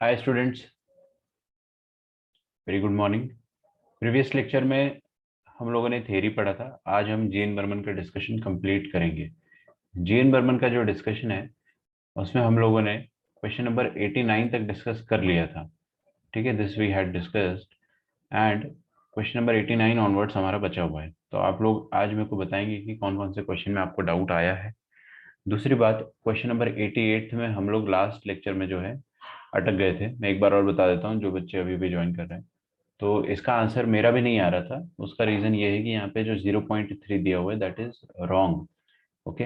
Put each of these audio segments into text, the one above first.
Hi students, very good morning. Previous lecture में हम लोगों ने थ्योरी पढ़ा था। आज हम जीएन बर्मन का डिस्कशन कंप्लीट करेंगे। जीएन बर्मन का जो डिस्कशन है उसमें हम लोगों ने क्वेश्चन नंबर 89 तक डिस्कस कर लिया था। ठीक है, this we had discussed and question number 89 onwards हमारा बचा हुआ है। तो आप लोग आज मेरे को बताएंगे कि कौन कौन से क्वेश्चन में आपको डाउट आया है। दूसरी बात, क्वेश्चन नंबर 88 में हम लोग लास्ट लेक्चर में जो है अटक गए थे। मैं एक बार और बता देता हूँ जो बच्चे अभी भी ज्वाइन कर रहे हैं। तो इसका आंसर मेरा भी नहीं आ रहा था। उसका रीजन ये है कि यहाँ पे जो 0.3 दिया हुआ है दैट इज रॉन्ग। ओके,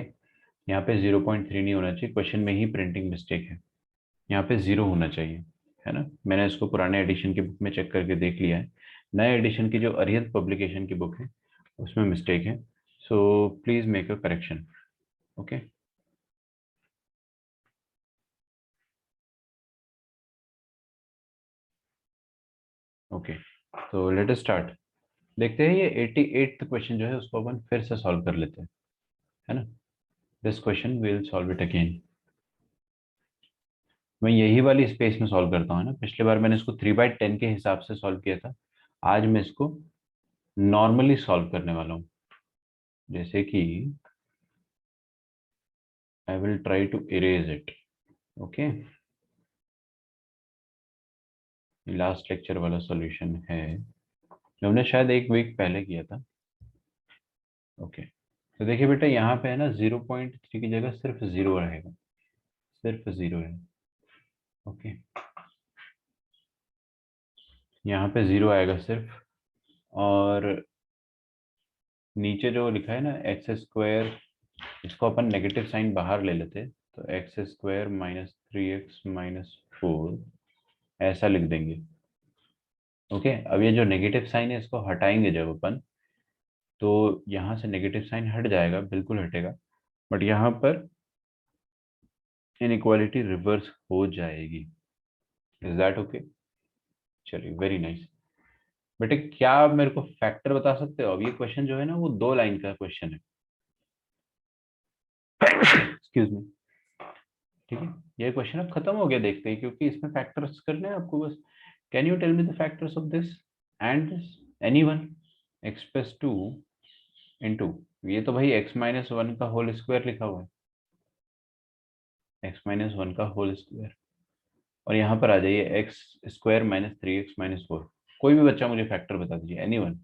यहाँ पे 0.3 नहीं होना चाहिए, क्वेश्चन में ही प्रिंटिंग मिस्टेक है। यहाँ पे 0 होना चाहिए, है ना। मैंने इसको पुराने एडिशन की बुक में चेक करके देख लिया है। नए एडिशन की जो अरिहंत पब्लिकेशन की बुक है उसमें मिस्टेक है। So please make a correction. Okay, okay, तो लेट अस स्टार्ट। देखते हैं ये 88th क्वेश्चन जो है उसको अपन फिर से सॉल्व कर लेते हैं, है ना। This question will solve it again. मैं यही वाली स्पेस में सॉल्व करता हूँ ना। पिछली बार मैंने इसको 3/10 के हिसाब से सॉल्व किया था। आज मैं इसको नॉर्मली सॉल्व करने वाला हूँ। जैसे कि I will try to erase it. Okay, last lecture वाला सॉल्यूशन है जो हमने शायद एक वीक पहले किया था। ओके, तो देखिए बेटा, यहाँ पे है ना 0.3 की जगह सिर्फ 0 रहेगा, सिर्फ 0 है। ओके, यहाँ पे 0 आएगा सिर्फ। और नीचे जो लिखा है ना x², इसको अपन नेगेटिव साइन बाहर ले लेते, तो x² माइनस 3x माइनस 4 ऐसा लिख देंगे। ओके, अब ये जो नेगेटिव साइन है इसको हटाएंगे जब अपन, तो यहाँ से नेगेटिव साइन हट जाएगा, बिल्कुल हटेगा। बट यहाँ पर इनइक्वालिटी रिवर्स हो जाएगी। Is that okay? चलिए, वेरी नाइस। बेटे, क्या आप मेरे को फैक्टर बता सकते हो? अब ये क्वेश्चन जो है ना वो 2 लाइन का क्वेश्चन है। Excuse me. ठीक है, ये क्वेश्चन अब खत्म हो गया देखते ही, क्योंकि इसमें फैक्टर्स करने हैं आपको बस। Can you tell me the factors of this and this? Anyone? X plus two into, ये तो भाई x-1 का होल स्क्वायर लिखा हुआ है, x-1 का होल स्क्वायर। और यहाँ पर आ जाइए x² माइनस 3x-4। कोई भी बच्चा मुझे फैक्टर बता दीजिए, एनीवन।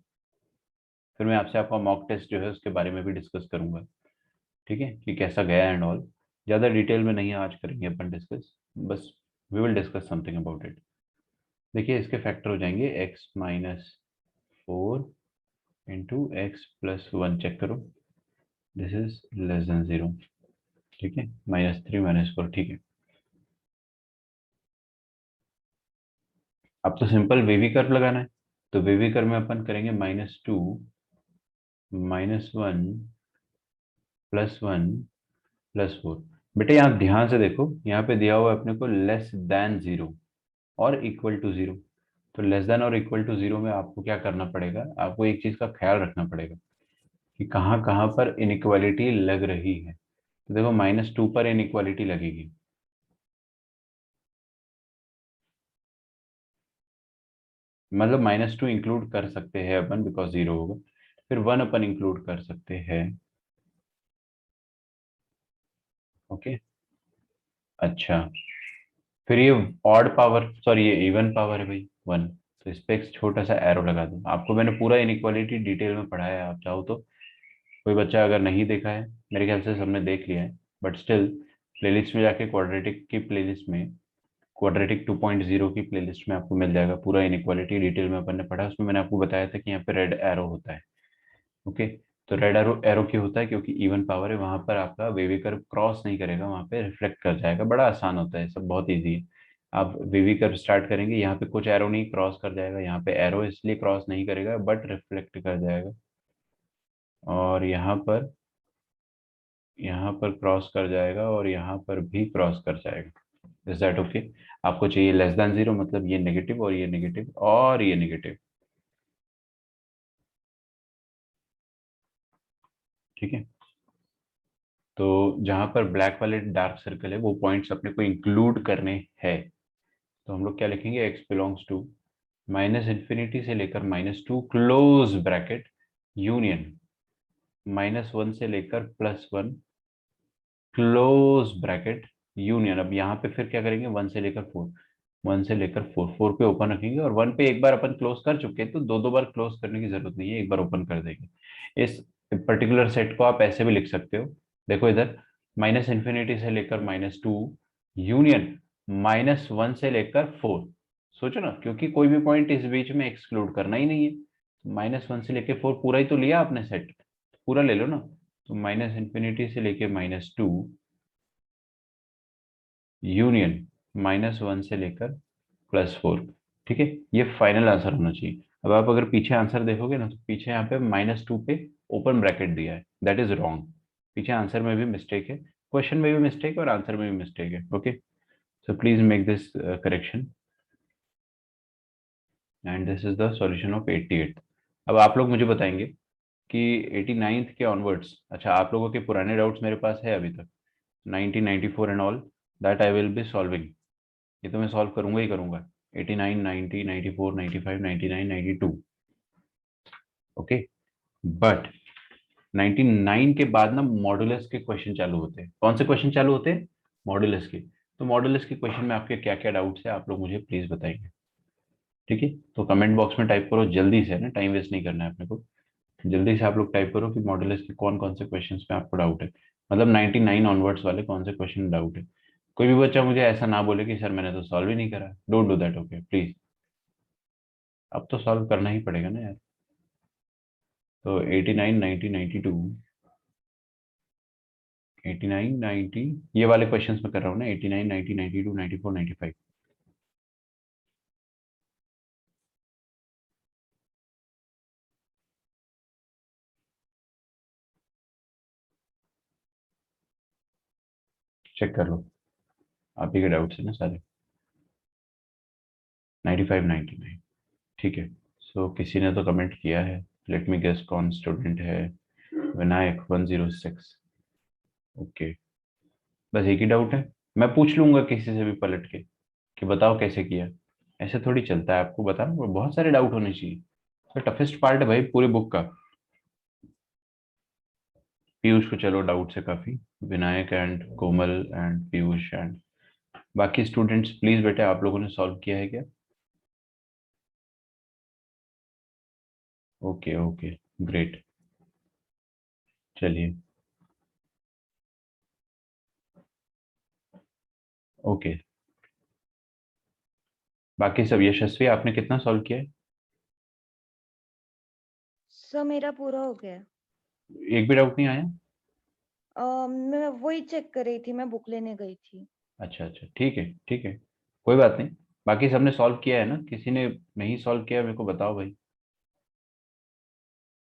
फिर मैं आपसे आपका मॉक टेस्ट जो है उसके बारे में भी डिस्कस करूंगा। ठीक है, कि कैसा गया एंड ऑल। ज़्यादा डिटेल में नहीं आज करेंगे अपन डिस्कस, बस we will discuss something about it. देखिए, इसके फैक्टर हो जाएंगे x-4 इंटू x+1। चेक करो, दिस इज लेस देन 0। ठीक है, -3 -4। ठीक है, अब तो सिंपल वेवी कर्व लगाना है। तो वेवी कर्व में अपन करेंगे -2 -1 +1 +4। बेटे यहाँ ध्यान से देखो, यहाँ पे दिया हुआ है अपने को लेस देन 0 और इक्वल टू 0। तो लेस देन और इक्वल टू 0 में आपको क्या करना पड़ेगा? आपको एक चीज का ख्याल रखना पड़ेगा कि कहाँ कहाँ पर इनइक्वालिटी लग रही है। तो देखो, -2 पर इनइक्वालिटी लगेगी। मतलब -2 इंक्लूड कर सकते हैं अपन, बिकॉज 0 होगा। फिर 1 अपन इंक्लूड कर सकते हैं। ओके, अच्छा। फिर ये ऑड पावर, सॉरी ये इवन पावर है भाई 1। तो इस पे एक छोटा सा एरो लगा दूं। आपको मैंने पूरा इनइक्वालिटी डिटेल में पढ़ाया है, आप चाहो तो कोई बच्चा अगर नहीं देखा है, मेरे ख्याल से सबने देख लिया है, बट स्टिल प्लेलिस्ट में जाके क्वाड्रेटिक की प्लेलिस्ट में, क्वाड्रेटिक 2.0 की प्लेलिस्ट में आपको मिल जाएगा पूरा इनइक्वालिटी डिटेल में अपन ने पढ़ा। उसमें मैंने आपको बताया था कि यहाँ पे रेड एरो होता है। ओके, तो रेड एरो एरो क्यों होता है? क्योंकि इवन पावर है, वहां पर आपका वेवी कर्व क्रॉस नहीं करेगा, वहां पे रिफ्लेक्ट कर जाएगा। बड़ा आसान होता है, सब बहुत इजी है। आप वेवी कर्व स्टार्ट करेंगे, यहाँ पे कुछ एरो नहीं क्रॉस कर जाएगा, यहाँ पे एरो इसलिए क्रॉस नहीं करेगा बट रिफ्लेक्ट कर जाएगा। और यहाँ पर क्रॉस कर जाएगा और यहाँ पर भी क्रॉस कर जाएगा। Is that okay? आपको चाहिए लेस देन 0, मतलब ये नेगेटिव और ये नेगेटिव और ये नेगेटिव। ठीक है, तो जहां पर ब्लैक वाले डार्क सर्कल है वो पॉइंट्स अपने को इंक्लूड करने हैं। तो हम लोग क्या लिखेंगे, x belongs to minus infinity से लेकर -2 क्लोज ब्रैकेट यूनियन -1 से लेकर +1 क्लोज ब्रैकेट यूनियन। अब यहाँ पे फिर क्या करेंगे, 1 से लेकर 4, 1 से लेकर 4, 4 पे ओपन रखेंगे, और 1 पे एक बार अपन क्लोज कर चुके हैं तो दो दो बार क्लोज करने की जरूरत नहीं है, एक बार ओपन कर देंगे। इस पर्टिकुलर सेट को आप ऐसे भी लिख सकते हो, देखो इधर माइनस इन्फिनिटी से लेकर -2 यूनियन -1 से लेकर 4। सोचो ना, क्योंकि कोई भी पॉइंट इस बीच में एक्सक्लूड करना ही नहीं है। -1 से लेकर 4 पूरा ही तो लिया आपने सेट, पूरा ले लो ना। तो माइनस इन्फिनिटी से लेके -2 यूनियन -1 से लेकर +4। ठीक है, ये फाइनल आंसर होना चाहिए। अब आप अगर पीछे आंसर देखोगे ना, तो पीछे यहाँ पे -2 पे ओपन ब्रैकेट दिया है, दैट इज रॉन्ग। पीछे आंसर में भी मिस्टेक है, क्वेश्चन में भी मिस्टेक है और आंसर में भी मिस्टेक है। Okay, so please make this correction and this is the solution of 88। अब आप लोग मुझे बताएंगे कि 89th के ऑनवर्ड्स, अच्छा आप लोगों के पुराने डाउट्स मेरे पास है अभी तक, 1994 and all, that I will be solving. ये तो मैं सॉल्व करूंगा ही करूंगा, 89, 90, 94, 95, 99, 92। ओके, बट 99 के बाद ना मॉडुलस के क्वेश्चन चालू होते हैं। कौन से क्वेश्चन चालू होते हैं, मॉडुलस के। तो मॉडुलस के क्वेश्चन में आपके क्या क्या डाउट्स है, आप लोग मुझे प्लीज बताएंगे। ठीक है, तो कमेंट बॉक्स में टाइप करो जल्दी से, है ना, टाइम वेस्ट नहीं करना है अपने को। जल्दी से आप लोग टाइप करो कि मॉडुलस के कौन कौन से क्वेश्चन में आपको डाउट है, मतलब 99 ऑनवर्ड्स वाले कौन से क्वेश्चन डाउट है। कोई भी बच्चा मुझे ऐसा ना बोले कि सर मैंने तो सॉल्व ही नहीं करा, don't do that, okay please. अब तो सॉल्व करना ही पड़ेगा ना यार। तो 89, 90, 92, 89, 90, ये वाले क्वेश्चंस में कर रहा हूँ ना, 89, 90, 92, 94, 95। चेक कर लो, आप ही के डाउट्स है ना सारे। 95, 99, ठीक है। सो किसी ने तो कमेंट किया है, लेट मी गेस कौन स्टूडेंट है, विनायक 106। ओके, बस एक ही डाउट है। मैं पूछ लूंगा किसी से भी पलट के कि बताओ कैसे किया। ऐसे थोड़ी चलता है, आपको बताना बहुत सारे डाउट होने चाहिए। तो टफेस्ट पार्ट है भाई पूरे बुक का। पीयूष को चलो डाउट है काफी, Vinayak and Komal and Piyush and बाकी स्टूडेंट्स, प्लीज बेटे आप लोगों ने सॉल्व किया है क्या? ओके ओके, ग्रेट, चलिए। ओके, बाकी सब, यशस्वी आपने कितना सॉल्व किया है? सर मेरा पूरा हो गया। एक भी डाउट नहीं आया? मैं वही चेक कर रही थी, मैं बुक लेने गई थी। अच्छा अच्छा, ठीक है ठीक है, कोई बात नहीं। बाकी सबने सॉल्व किया है ना, किसी ने नहीं सॉल्व किया मेरे को बताओ भाई।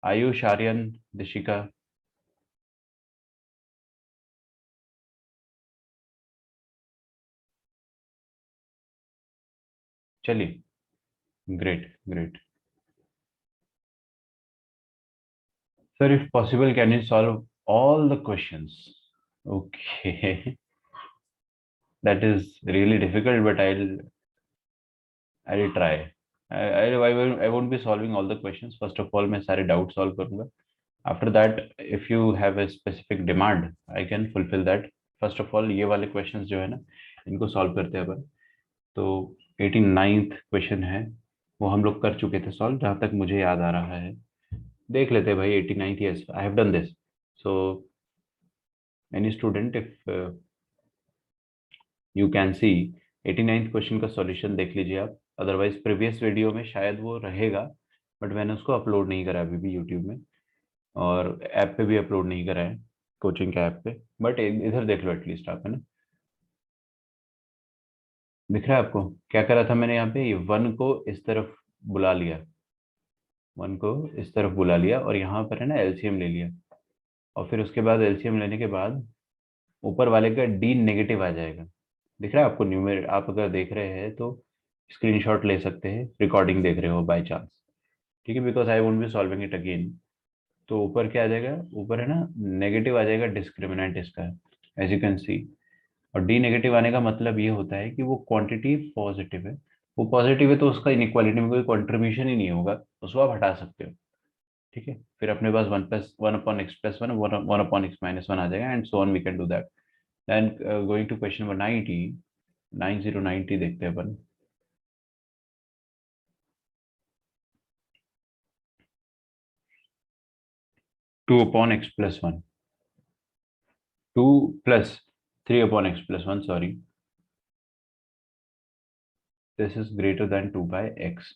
आयुष, आर्यन, दिशिका। चलिए, great great. Sir if possible can you solve all the questions? Okay, that is really difficult but I try. I won't be solving all the questions, first of all मैं सारे डाउट सॉल्व करूंगा। After that if you have a specific demand I can fulfil that. First of all ये वाले questions जो है ना, इनको solve करते हैं अपन। तो 89th क्वेश्चन है, वो हम लोग कर चुके थे सॉल्व, जहां तक मुझे याद आ रहा है। देख लेते हैं भाई 89th, yes I have done this. So any student if you can see 89th question का सॉल्यूशन देख लीजिए आप, अदरवाइज प्रीवियस वीडियो में शायद वो रहेगा, बट मैंने उसको अपलोड नहीं करा अभी भी यूट्यूब में, और ऐप पे भी अपलोड नहीं करा है, कोचिंग के ऐप पे। बट इधर देख लो एटलीस्ट आप, है ना, दिख रहा है आपको क्या करा था मैंने यहाँ पे, ये वन को इस तरफ बुला लिया, वन को इस तरफ बुला लिया, और यहाँ पर है ना एलसीएम ले लिया, और फिर उसके बाद एलसीएम लेने के बाद ऊपर वाले का डी नेगेटिव आ जाएगा। दिख रहा है आपको न्यूमेर, आप अगर देख रहे हैं तो स्क्रीनशॉट ले सकते हैं, रिकॉर्डिंग देख रहे हो बाय चांस। ठीक है, because I won't be solving it again. तो ऊपर क्या आ जाएगा, ऊपर है ना नेगेटिव आ जाएगा डिस्क्रिमिनेंट इसका, एज यू कैन सी। और डी नेगेटिव आने का मतलब ये होता है कि वो क्वांटिटी पॉजिटिव है। वो पॉजिटिव है तो उसका इनइक्वालिटी में कोई कंट्रीब्यूशन ही नहीं होगा, उसको आप हटा सकते हो। ठीक है, फिर अपने पास one plus one upon x plus one, one upon x minus one आ जाएगा, and so on we can do that. Then going to question number 90, 9090 देखते हैं अपन। Two upon x plus one, two plus three upon x plus one, sorry, this is greater than 2 by x.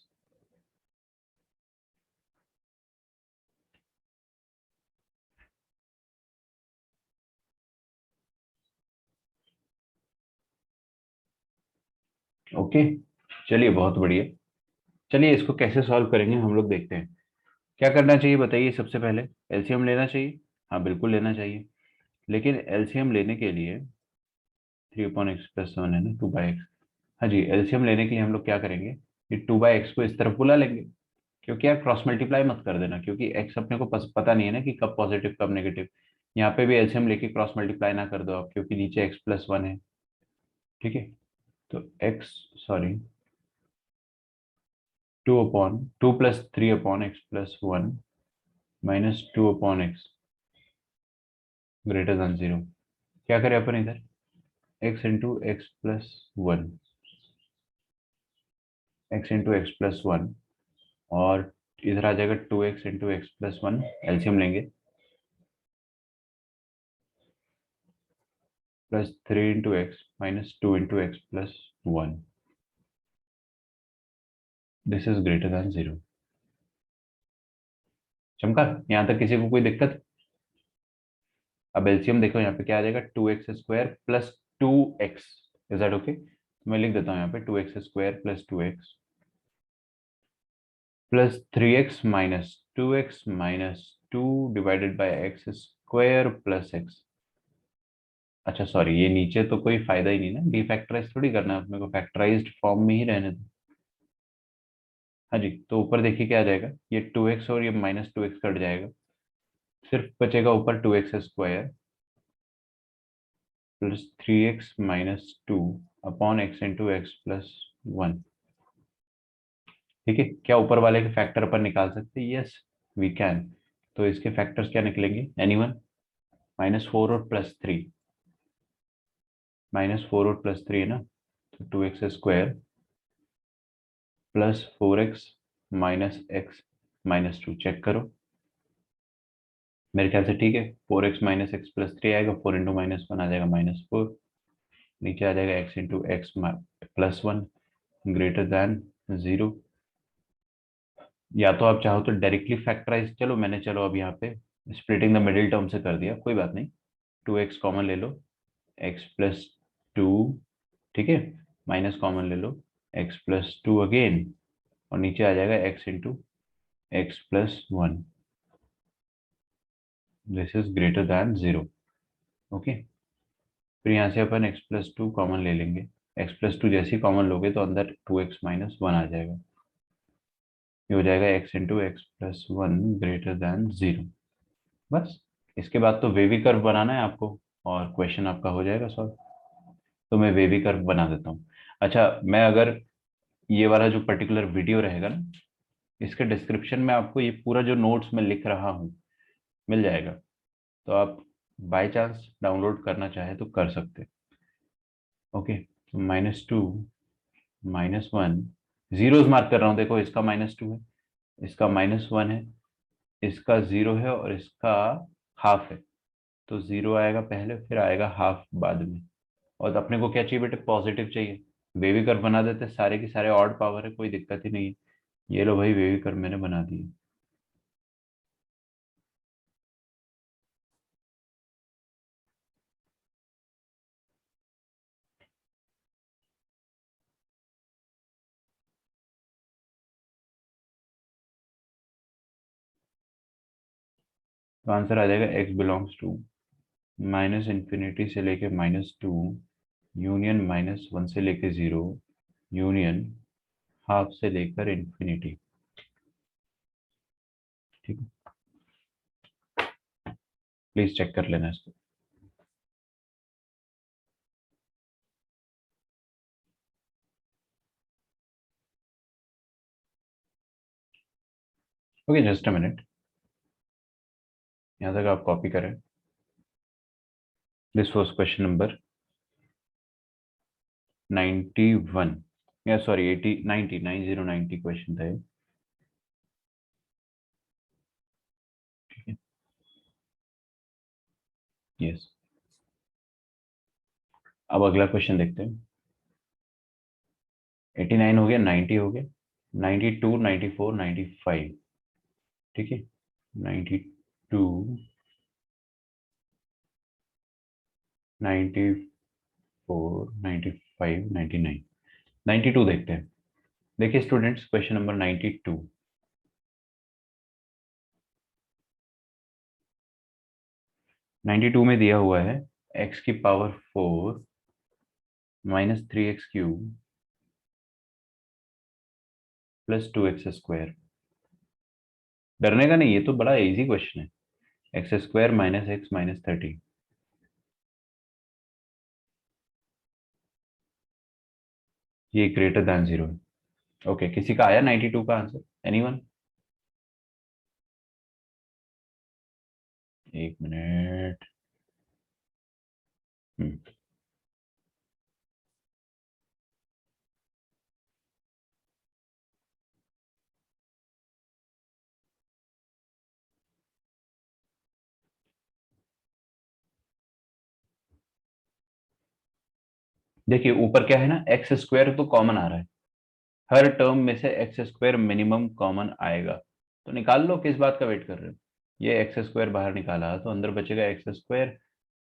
Okay, चलिए बहुत बढ़िया। चलिए इसको कैसे solve करेंगे हम लोग देखते हैं। क्या करना चाहिए बताइए, सबसे पहले एलसीएम लेना चाहिए। हाँ बिल्कुल लेना चाहिए, लेकिन एलसीएम लेने के लिए three upon x plus one है ना, टू बाई एक्स। हाँ जी, एलसीएम लेने के लिए हम लोग क्या करेंगे कि टू बाई एक्स को इस तरफ बुला लेंगे, क्योंकि यार क्रॉस मल्टीप्लाई मत कर देना, क्योंकि एक्स अपने को पता नहीं है ना कि कब पॉजिटिव कब नेगेटिव। यहाँ पे भी एलसीएम लेके क्रॉस मल्टीप्लाई ना कर दो आप, क्योंकि नीचे एक्स प्लस वन है। ठीक है, तो x, sorry, two upon two plus three upon x plus one minus two upon x greater than zero. क्या करें अपन इधर, x into x plus one, x into x plus one, और इधर आ जाएगा two x into x plus one, LCM लेंगे, plus three into x minus two into x plus one, this is greater than zero. चमका, यहाँ तक किसी को कोई दिक्कत? अब एलसीएम देखो, यहाँ पे क्या आ जाएगा, two X square plus two X, is that okay? मैं लिख देता हूँ यहाँ पे two X square plus two X plus three X minus two divided by X square plus X. अच्छा सॉरी, ये नीचे तो कोई फायदा ही नहीं ना, डीफैक्टराइज थोड़ी करना है अपने को, फैक्टराइज्ड फॉर्म में ही रहने दो। हाँ जी, तो ऊपर देखिए क्या आ जाएगा, ये टू एक्स और ये माइनस टू एक्स कट जाएगा, सिर्फ बचेगा ऊपर two X square plus three X minus two upon X into x plus one. ठीक है, क्या ऊपर वाले के फैक्टर पर निकाल सकते हैं? Yes we can. तो इसके फैक्टर्स क्या निकलेंगे, एनीवन? माइनस फोर और प्लस थ्री, माइनस फोर और प्लस थ्री है ना, तो two X square plus four X minus X minus two, check करो। मेरे ख्याल से ठीक है, four X minus X plus three आएगा, फोर इंटू माइनस वन आ जाएगा माइनस फोर, नीचे आ जाएगा X into x plus one greater than zero. या तो आप चाहो तो डायरेक्टली फैक्टराइज, चलो मैंने, चलो अब यहाँ पे स्प्लिटिंग द मिडिल टर्म से कर दिया, कोई बात नहीं। टू एक्स कॉमन ले लो, एक्स प्लस टू, ठीक है, माइनस कॉमन ले लो, एक्स प्लस टू अगेन, और नीचे आ जाएगा X into x plus one, this is greater than zero. Okay, फिर यहाँ से अपन एक्स प्लस टू कॉमन ले लेंगे, एक्स प्लस टू जैसे ही कॉमन लोगे तो अंदर टू एक्स माइनस वन आ जाएगा, ये हो जाएगा X into x plus one greater than zero. बस, इसके बाद तो वेवी कर्व बनाना है आपको, और क्वेश्चन आपका हो जाएगा सॉल्व। तो मैं वेवी कर्व बना देता हूँ। अच्छा, मैं अगर ये वाला जो पर्टिकुलर वीडियो रहेगा ना, इसके डिस्क्रिप्शन में आपको ये पूरा जो नोट्स मैं लिख रहा हूँ मिल जाएगा, तो आप बाय चांस डाउनलोड करना चाहे तो कर सकते हैं। Okay, minus two minus one, zeros mark कर रहा हूँ, देखो इसका माइनस टू है, इसका माइनस वन है, इसका जीरो है, और इसका हाफ है। तो जीरो आएगा पहले, फिर आएगा हाफ बाद में। और अपने को क्या चाहिए बेटे, पॉजिटिव चाहिए। बेबी कर्व बना देते, सारे के सारे ऑड पावर है, कोई दिक्कत ही नहीं है। ये लो भाई, बेबी कर्व मैंने बना दिए। तो आंसर आ जाएगा X belongs to minus infinity से लेके minus two, union minus one से लेके जीरो, यूनियन हाफ से लेकर इन्फिनिटी। ठीक है, प्लीज चेक कर लेना इसको। ओके, जस्ट अ मिनट, यहाँ तक आप कॉपी करें। दिस वाज क्वेश्चन नंबर 91, या सॉरी 80 90 90 क्वेश्चन था ये। यस, अब अगला क्वेश्चन देखते हैं। 89 हो गया, 90 हो गया, 92, 94, 95। ठीक है, 92, 94, 95, 99, 92 देखते हैं। देखिए स्टूडेंट्स, क्वेश्चन नंबर 92। 92 में दिया हुआ है x की power 4 minus 3x³ plus 2x²। डरने का नहीं, ये तो बड़ा इजी क्वेश्चन है। x² minus X minus 30। ये ग्रेटर देन 0 है। ओके, किसी का आया 92 का आंसर? एनीवन? एक मिनट। देखिए ऊपर क्या है ना, x² तो कॉमन आ रहा है, हर टर्म में से x² मिनिमम कॉमन आएगा। तो निकाल लो, किस बात का वेट कर रहे हो। ये x² बाहर निकाला तो अंदर बचेगा x²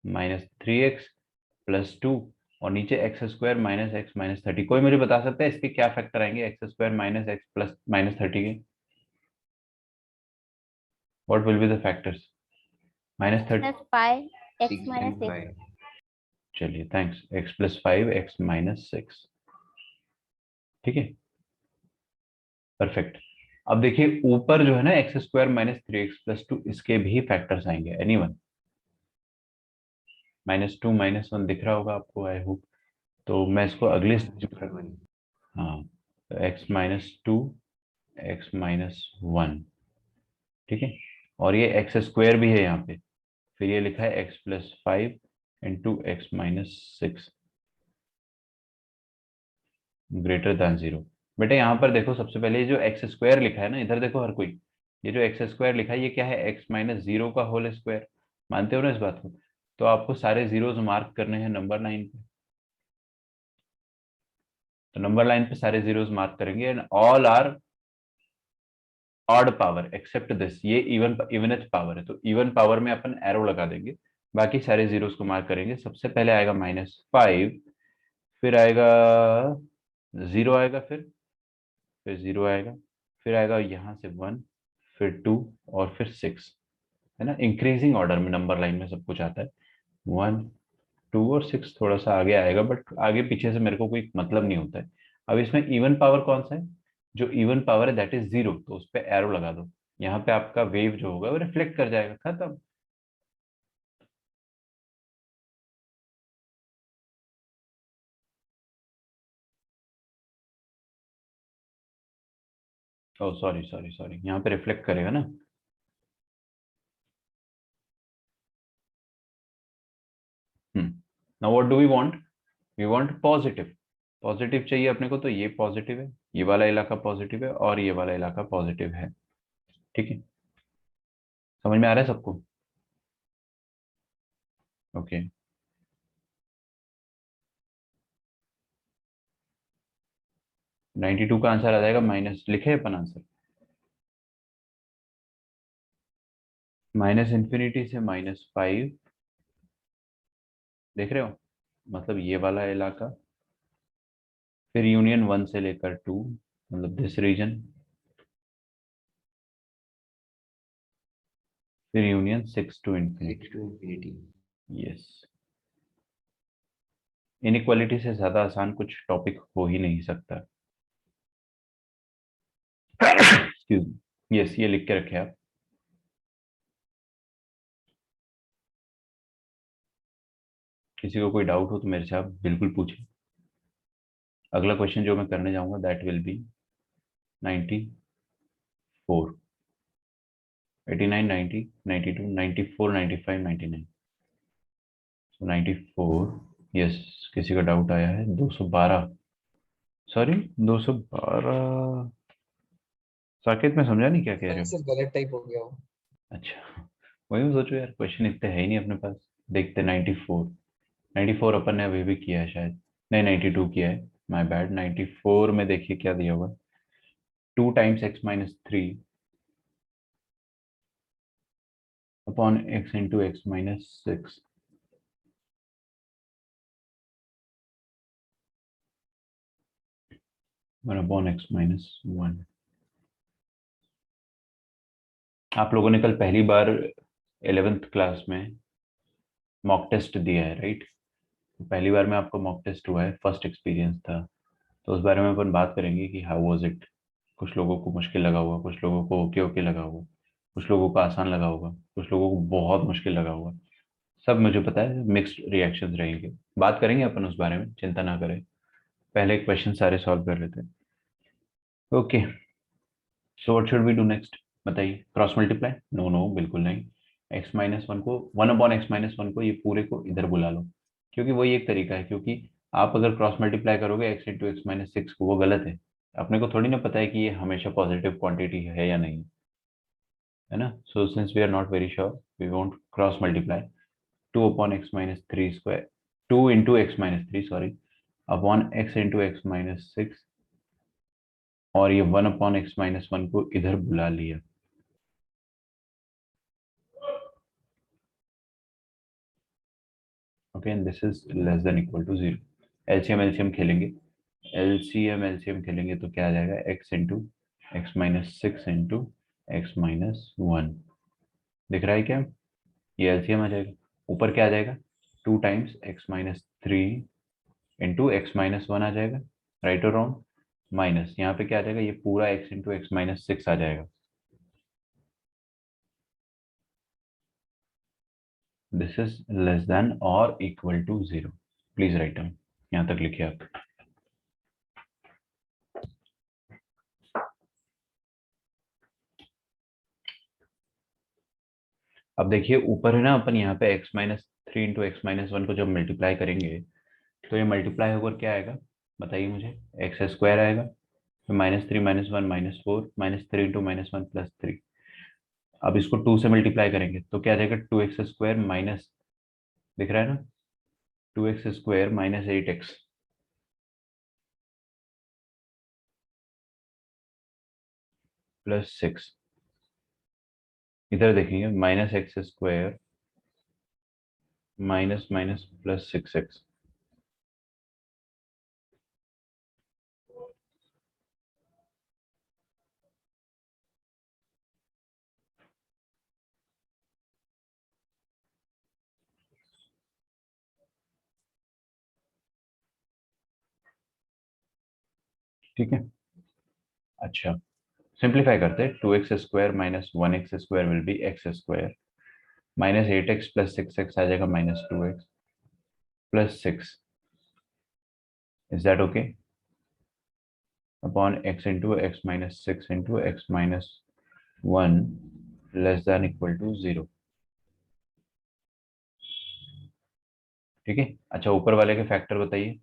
माइनस 3x प्लस 2, और नीचे x² माइनस एक्स माइनस 30। कोई मुझे बता सकता है इसके क्या फैक्टर आएंगे, x² minus X plus minus 30 के? What will be the factors? Minus 30। Plus pi x 6 minus and 6। 5. चलिए thanks, x plus 5 x minus 6। ठीक है, परफेक्ट। अब देखिए ऊपर जो है ना x² माइनस 3x प्लस 2, इसके भी फैक्टर्स आएंगे। एनीवन? -2 -1 दिख रहा होगा आपको, आई होप। तो मैं इसको अगले स्टेज में कर। 1. हाँ, तो x-2 x-1। ठीक है, और ये x² भी है यहाँ पे। फिर ये लिखा है x plus 5 into x minus 6 greater than 0। बेटा यहाँ पर देखो, सबसे पहले ये जो x² लिखा है ना, इधर देखो हर कोई, ये जो x² लिखा है ये क्या है, x-0 का होल स्क्वायर। मानते हो ना इस बात को? तो आपको सारे जीरोस मार्क करने हैं नंबर लाइन पे। तो नंबर लाइन पे सारे जीरोस मार्क करेंगे, and all are odd power except this. ये इवनेथ पावर है, तो इवन पावर में अपन एरो लगा देंगे। बाकी सारे जीरोस को मार्क करेंगे। सबसे पहले आएगा -5, फिर आएगा 0 आएगा, फिर 0 आएगा, फिर आएगा यहाँ से 1, फिर 2, और फिर 6। है ना, इंक्रीजिंग ऑर्डर में नंबर लाइन में सब कुछ आता है। 1, 2 और 6 थोड़ा सा आगे आएगा, बट आगे पीछे से मेरे को कोई मतलब नहीं होता है। अब इसमें इवन पावर कौन सा है? जो इवन पावर है दैट इज 0, तो उस पर एरो लगा दो। यहाँ पे आपका वेव जो होगा वो रिफ्लेक्ट कर जाएगा, खत्म। ओ सॉरी सॉरी सॉरी, यहाँ पे रिफ्लेक्ट करेगा ना। Now what do we want? We want positive. Positive चाहिए अपने को, तो ये पॉजिटिव है, ये वाला इलाका पॉजिटिव है, और ये वाला इलाका पॉजिटिव है। ठीक है, समझ में आ रहा है सबको? ओके, 92 का आंसर आ जाएगा माइनस, लिखे अपन आंसर, -∞ से -5। देख रहे हो, मतलब ये वाला इलाका, फिर यूनियन 1 से लेकर 2, मतलब दिस रीजन, फिर union 6 to 6 infinity. to infinity. यस, इनइक्वालिटी से ज्यादा आसान कुछ टॉपिक हो ही नहीं सकता। Excuse me. यस, ये लिख के रखे आप। किसी को कोई डाउट हो तो मेरे से आप बिल्कुल पूछें। अगला क्वेश्चन जो मैं करने जाऊंगा that will be 94। 89, 90, 92, 94, 95, 99। So 94, yes. किसी का डाउट आया है? 212, सॉरी 212। साकेत, मैं समझा नहीं क्या कह रहे हो। आंसर गलत टाइप हो गया वो। अच्छा, वही मैं सोचू यार, क्वेश्चन इतने है ही नहीं अपने पास। देखते 94। 94 अपन ने अभी भी किया है शायद। नहीं, 92 किया है। My bad. 94 में देखिए क्या दिया हुआ। 2 times x - 3 upon x into x - 6। 1/x - 1। आप लोगों ने कल पहली बार 11th क्लास में मॉक टेस्ट दिया है, राइट? पहली बार में आपका मॉक टेस्ट हुआ है, फर्स्ट एक्सपीरियंस था। तो उस बारे में अपन बात करेंगे कि हाउ वाज इट। कुछ लोगों को मुश्किल लगा होगा, कुछ लोगों को ओके ओके लगा होगा, कुछ लोगों को आसान लगा होगा, कुछ लोगों को बहुत मुश्किल लगा होगा। सब मुझे पता है, मिक्स्ड रिएक्शंस रहेंगे। बात करेंगे अपन उस बारे में, चिंता ना करें। पहले क्वेश्चन सारे सॉल्व कर लेते हैं। Okay, so what should we do next? बताइए। Cross multiply? नो नो, बिल्कुल नहीं। x - 1 को 1/x - 1 को ये पूरे को इधर बुला लो, क्योंकि वही एक तरीका है। क्योंकि आप अगर क्रॉस मल्टीप्लाई करोगे x इंटू x - 6 को, वो गलत है। अपने को थोड़ी ना पता है कि ये हमेशा पॉजिटिव क्वांटिटी है या नहीं, है ना? So since we are not very sure, we won't cross multiply. 2/x - 3 square, 2 into x - 3, sorry, upon x into x - 6। और ये 1/x - 1 को इधर बुला लिया। Okay, and this is less than equal to 0। LCM LCM खेलेंगे। LCM खेलेंगे तो क्या आ जाएगा? x into x - 6 into x - 1। दिख रहा है क्या? ये एलसीएम आ जाएगा। ऊपर क्या आ जाएगा? 2 टाइम्स x - 3 इंटू x - 1 आ जाएगा, राइट और रॉन्ग? माइनस यहाँ पे क्या आ जाएगा? ये पूरा x इंटू x - 6 आ जाएगा। दिस इज लेस देन और equal to 0। Please write down. यहाँ तक लिखिए आप। अब देखिए ऊपर है ना, अपन यहाँ पे x - 3 इंटू x - 1 को जब मल्टीप्लाई करेंगे तो ये मल्टीप्लाई होकर क्या आएगा? बताइए मुझे। एक्स स्क्वायर आएगा, फिर -3 -1 -4, -3 इंटू -1 +3। अब इसको 2 से मल्टीप्लाई करेंगे तो क्या आ जाएगा? 2x² माइनस, दिख रहा है ना? 2x² -8x +6। इधर देखेंगे, -x² माइनस माइनस +6x। ठीक है, अच्छा, सिंप्लीफाई करते हैं। 2x² -1x² will be x², -8x +6x आ जाएगा -2x +6। Is that okay? Upon x into x - 6 into x - 1 less than equal to 0। ठीक है, अच्छा, ऊपर वाले के फैक्टर बताइए।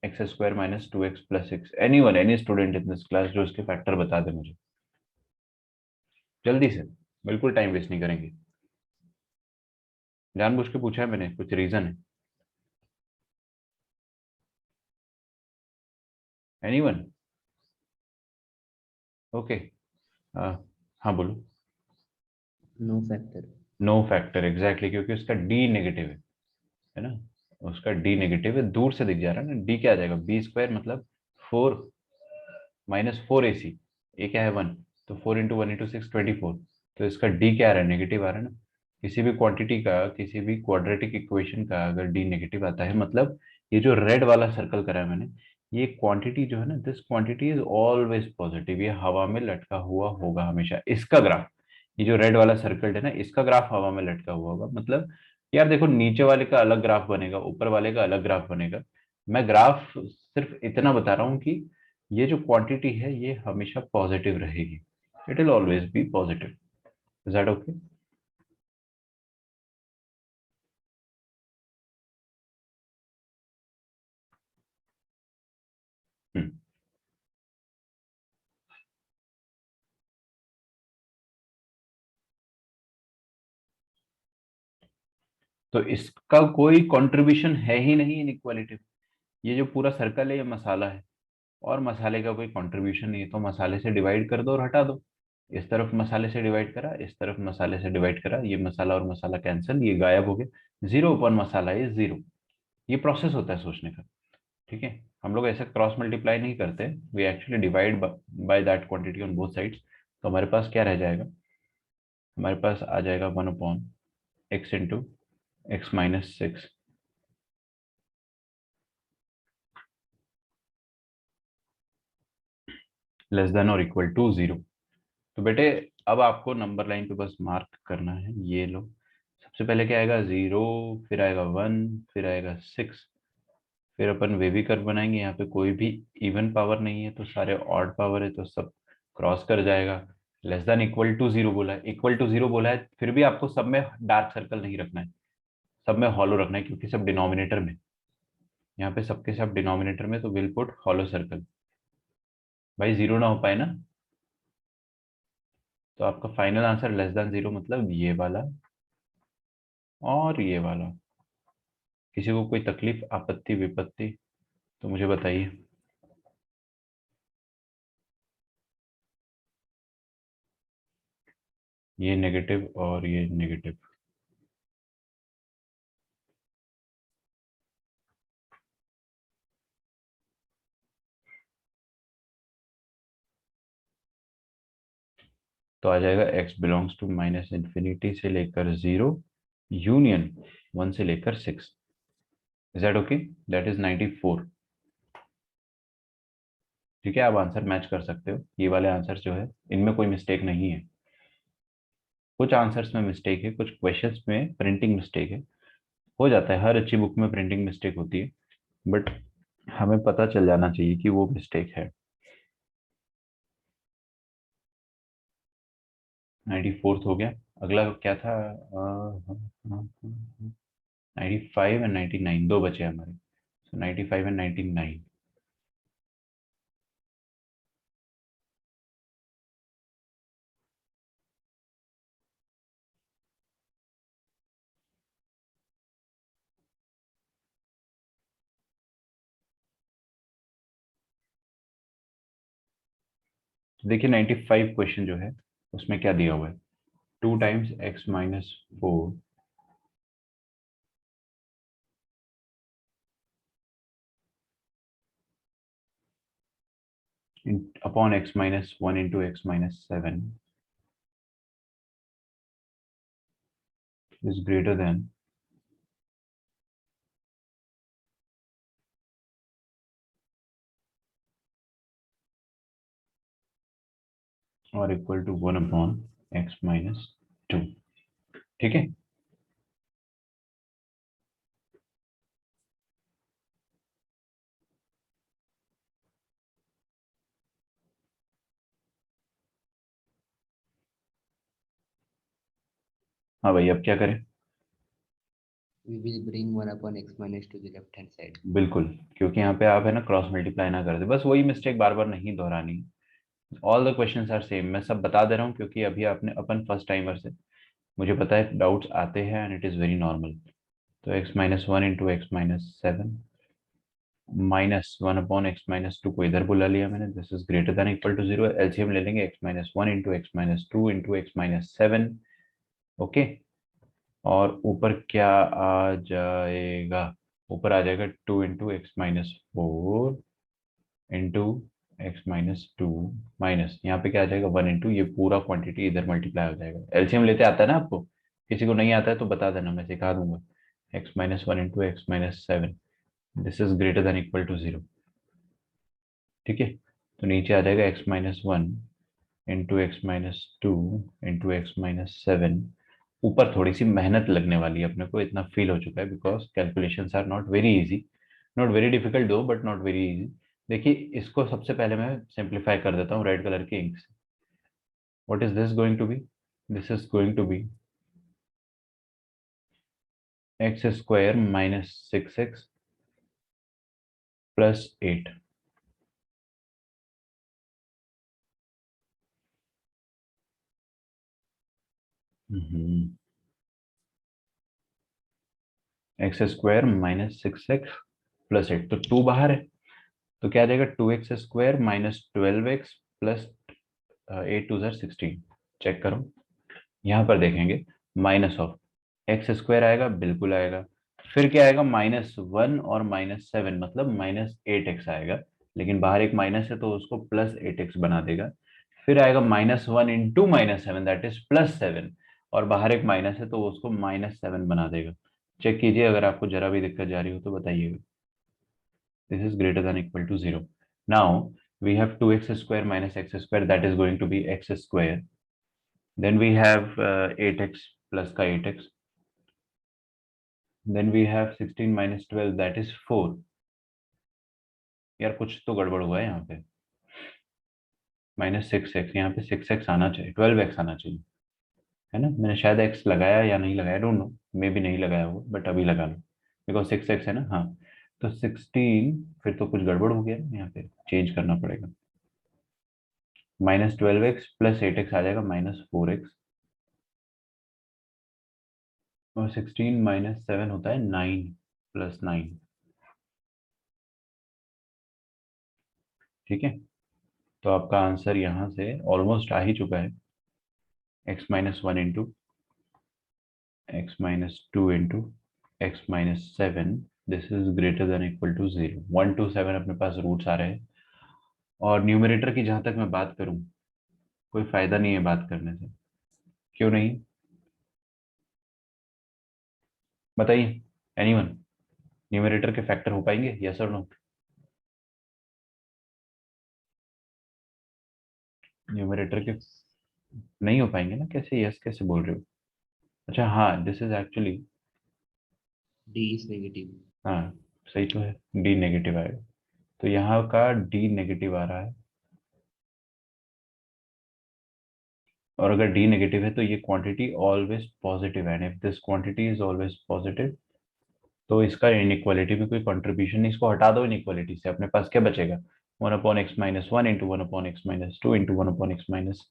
x² -2x +6। Anyone, any student in this class जो इसके फैक्टर बता दे मुझे जल्दी से। बिल्कुल टाइम वेस्ट नहीं करेंगे। जानबूझ के पूछा है मैंने, कुछ रीजन है? एनीवन? ओके, हाँ बोलो। No factor. No factor, exactly, क्योंकि उसका डी नेगेटिव है ना? उसका डी नेगेटिव है, दूर से दिख जा रहा है ना। डी क्या आ जाएगा? b² मतलब 4 -4ac। ये क्या है? 1। तो 4 इंटू 1 इंटू 6 24। तो इसका डी क्या आ रहा है? नेगेटिव आ रहा है ना। किसी भी क्वांटिटी का, किसी भी क्वाड्रेटिक इक्वेशन का अगर डी नेगेटिव आता है, मतलब ये जो रेड वाला सर्कल करा है मैंने, ये क्वांटिटी जो है ना, this quantity is always positive. ये हवा में लटका हुआ होगा हमेशा। इसका ग्राफ, ये जो रेड वाला सर्कल है ना, इसका ग्राफ हवा में लटका हुआ होगा। मतलब यार देखो, नीचे वाले का अलग ग्राफ बनेगा, ऊपर वाले का अलग ग्राफ बनेगा। मैं ग्राफ सिर्फ इतना बता रहा हूँ कि ये जो क्वांटिटी है ये हमेशा पॉजिटिव रहेगी। It will always be positive. Is that okay? तो इसका कोई कंट्रीब्यूशन है ही नहीं इनइक्वालिटी। ये जो पूरा सर्कल है ये मसाला है, और मसाले का कोई कंट्रीब्यूशन नहीं है, तो मसाले से डिवाइड कर दो और हटा दो। इस तरफ मसाले से डिवाइड करा, इस तरफ मसाले से डिवाइड करा, ये मसाला और मसाला कैंसिल, ये गायब हो गया। 0 अपॉन मसाला इज 0। ये प्रोसेस होता है सोचने का। ठीक है, हम लोग ऐसे क्रॉस मल्टीप्लाई नहीं करते, we actually divide by that quantity on both sides. तो हमारे पास क्या रह जाएगा, हमारे पास आ जाएगा 1/x into x-6 less than और इक्वल टू 0। तो बेटे अब आपको नंबर लाइन पे बस मार्क करना है, ये लो। सबसे पहले क्या आएगा 0, फिर आएगा 1, फिर आएगा 6। फिर अपन वे भी कर्व बनाएंगे, यहाँ पे कोई भी इवन पावर नहीं है तो सारे ऑड पावर है, तो सब क्रॉस कर जाएगा। लेस देन इक्वल टू 0 बोला है, इक्वल टू 0 बोला है, फिर भी आपको सब में डार्क सर्कल नहीं रखना है, सब में हॉलो रखना है, क्योंकि सब डिनोमिनेटर में, यहाँ पे सबके सब डिनोमिनेटर में, तो विल पुट हॉलो सर्कल। भाई 0 ना हो पाए ना, तो आपका फाइनल आंसर लेस देन 0 मतलब ये वाला और ये वाला। किसी को कोई तकलीफ, आपत्ति, विपत्ति तो मुझे बताइए। ये नेगेटिव और ये नेगेटिव। तो आ जाएगा x बिलोंग्स टू -∞ से लेकर 0 यूनियन 1 से लेकर 6। Is that okay? That is 94। ठीक है, आप आंसर मैच कर सकते हो। ये वाले आंसर जो है इनमें कोई मिस्टेक नहीं है। कुछ आंसर्स में मिस्टेक है, कुछ क्वेश्चंस में प्रिंटिंग मिस्टेक है, हो जाता है, हर अच्छी बुक में प्रिंटिंग मिस्टेक होती है, बट हमें पता चल जाना चाहिए कि वो मिस्टेक है। 94th हो गया। अगला क्या था? 95 एंड 99, दो बचे हमारे। सो 95 एंड 99। तो देखिए 95 क्वेश्चन जो है उसमें क्या दिया हुआ है, 2 times x-4 upon x-1 into x-7 is greater than और इक्वल टू 1 अपॉन x-2। ठीक है, हाँ भाई अब क्या करें? We will bring 1 upon x-2 to the left hand side. बिल्कुल, क्योंकि यहाँ पे आप है ना क्रॉस मल्टीप्लाई ना कर दे, बस वही मिस्टेक बार बार नहीं दोहरानी। All the questions are same, मैं सब बता दे रहा हूँ क्योंकि अभी आपने अपन फर्स्ट टाइमर से, मुझे पता है डाउट्स आते हैं and it is very normal. तो x-1 into x-7 -1 upon x-2 को इधर बुला लिया मैंने, this is greater than equal to 0। LCM ले लेंगे, x-1 into x-2 into x-7। Okay, और ऊपर क्या आ जाएगा? ऊपर आ जाएगा 2 into x-4 into x-2 minus, यहाँ पे क्या आ जाएगा 1 इंटू, ये पूरा क्वांटिटी इधर मल्टीप्लाई हो जाएगा। एलसीएम लेते आता है ना आपको? किसी को नहीं आता है तो बता देना, मैं सिखा दूंगा। x-1 into x-7, this is greater than equal to 0। ठीक है, तो नीचे आ जाएगा x-1 into x-2 into x-7। ऊपर थोड़ी सी मेहनत लगने वाली है अपने को, इतना फील हो चुका है, because calculations are not very easy, not very difficult though but not very easy. देखिए इसको सबसे पहले मैं सिंप्लीफाई कर देता हूँ रेड कलर की इंक से। What is this going to be? This is going to be X square minus 6x plus 8। X square minus 6x plus 8, तो 2 बाहर है, तो क्या आ जाएगा 2x square minus 12x plus 8 2 16। Check करो, यहाँ पर देखेंगे माइनस ऑफ एक्स स्क्वायर आएगा, बिल्कुल आएगा। फिर क्या आएगा, -1 और -7, मतलब -8x आएगा, लेकिन बाहर एक माइनस है तो उसको +8x बना देगा। फिर आएगा -1 इंटू -7, दैट इज +7, और बाहर एक माइनस है तो उसको -7 बना देगा। चेक कीजिए, अगर आपको जरा भी दिक्कत जा रही हो तो बताइएगा। This is greater than equal to 0। Now we have 2x square minus x square, that is going to be x square. Then we have 8x plus का 8x. Then we have 16 minus 12, that is 4. यार कुछ तो गड़बड़ हुआ है यहाँ पे। -6x, यहाँ पे 6x आना चाहिए, 12x आना चाहिए, है ना। मैंने शायद x लगाया या नहीं लगाया, डोंट नो, मे भी नहीं लगाया हो, बट अभी लगा लो, बिकॉज 6x है ना। हाँ, तो 16, फिर तो कुछ गड़बड़ हो गया ना, यहाँ पे चेंज करना पड़ेगा। -12x प्लस 8x आ जाएगा -4x, और 16 माइनस 7 होता है 9 प्लस 9। ठीक है, तो आपका आंसर यहाँ से ऑलमोस्ट आ ही चुका है। x-1 into x-2 into x-7, this is greater than equal to 0। 1 to 7 अपने पास रूट्स आ रहे हैं, और न्यूमरेटर की जहां तक मैं बात करूं, कोई फायदा नहीं है बात करने से। क्यों नहीं, बताइए, एनीवन? न्यूमरेटर के फैक्टर हो पाएंगे, यस और नो? न्यूमरेटर के नहीं हो पाएंगे ना, कैसे यस कैसे बोल रहे हो? अच्छा हाँ, this is actually, D is negative. हाँ सही तो है, डी नेगेटिव आएगा, तो यहाँ का डी नेगेटिव आ रहा है, और अगर डी नेगेटिव है तो ये क्वांटिटी ऑलवेज पॉजिटिव है, and if this quantity is always positive, तो इसका इनइक्वालिटी में कोई कंट्रीब्यूशन नहीं, इसको हटा दो इनइक्वालिटी से, अपने पास क्या बचेगा, 1/x-1 into 1/x-2 into 1/x-,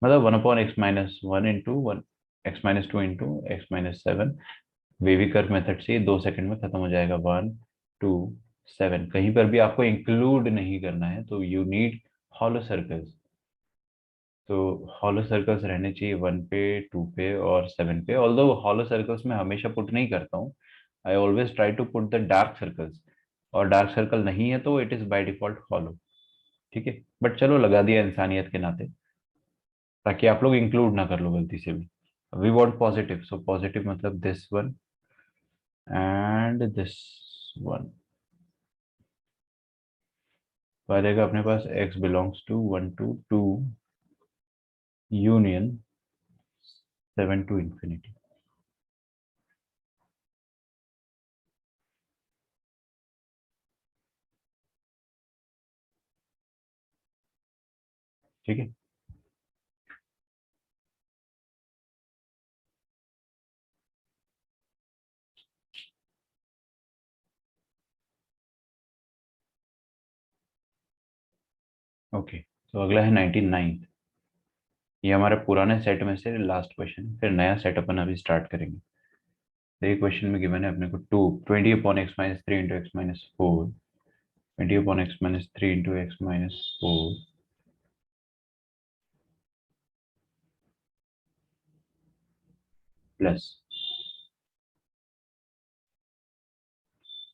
मतलब 1/x-1 into 1x-2 into x-7। Wavy curve method से 2 सेकंड में खत्म हो जाएगा, 1 2 7। कहीं पर भी आपको इंक्लूड नहीं करना है, तो यू नीड हॉलो सर्कल्स। तो हॉलो सर्कल्स रहने चाहिए 1 पे, 2 पे और 7 पे। ऑल्दो हॉलो सर्कल्स में हमेशा पुट नहीं करता हूँ, I always try to put the dark circles, और डार्क सर्कल नहीं है तो it is by default hollow. ठीक है, बट चलो लगा दिया इंसानियत के नाते, ताकि आप लोग इंक्लूड ना कर लो गलती से भी। We want positive, so positive मतलब this one and this one. तो आ जाएगा अपने पास x belongs to 1 to 2 union 7 to infinity। ठीक है, ओके। तो अगला है 99th, ये हमारे पुराने सेट में से लास्ट क्वेश्चन, फिर नया सेट अपन अभी स्टार्ट करेंगे। तो ये क्वेश्चन में गिवन है अपने को 20/x-3 into x-4, 20/x-3 into x-4 plus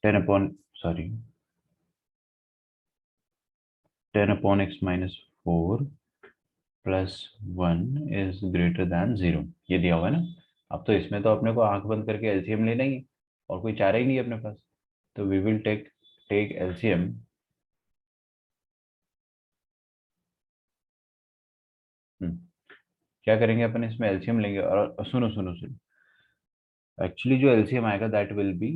10 upon, sorry, 10/x-4 plus 1 is greater than 0, ये दिया हुआ है ना। अब तो इसमें तो अपने को आंख बंद करके एलसीएम लेना ही है, और कोई चारा ही नहीं है अपने पास, तो we will take take LCM. क्या करेंगे अपन, इसमें एलसीएम लेंगे, और सुनो सुनो सुनो, एक्चुअली जो एलसीएम आएगा that will be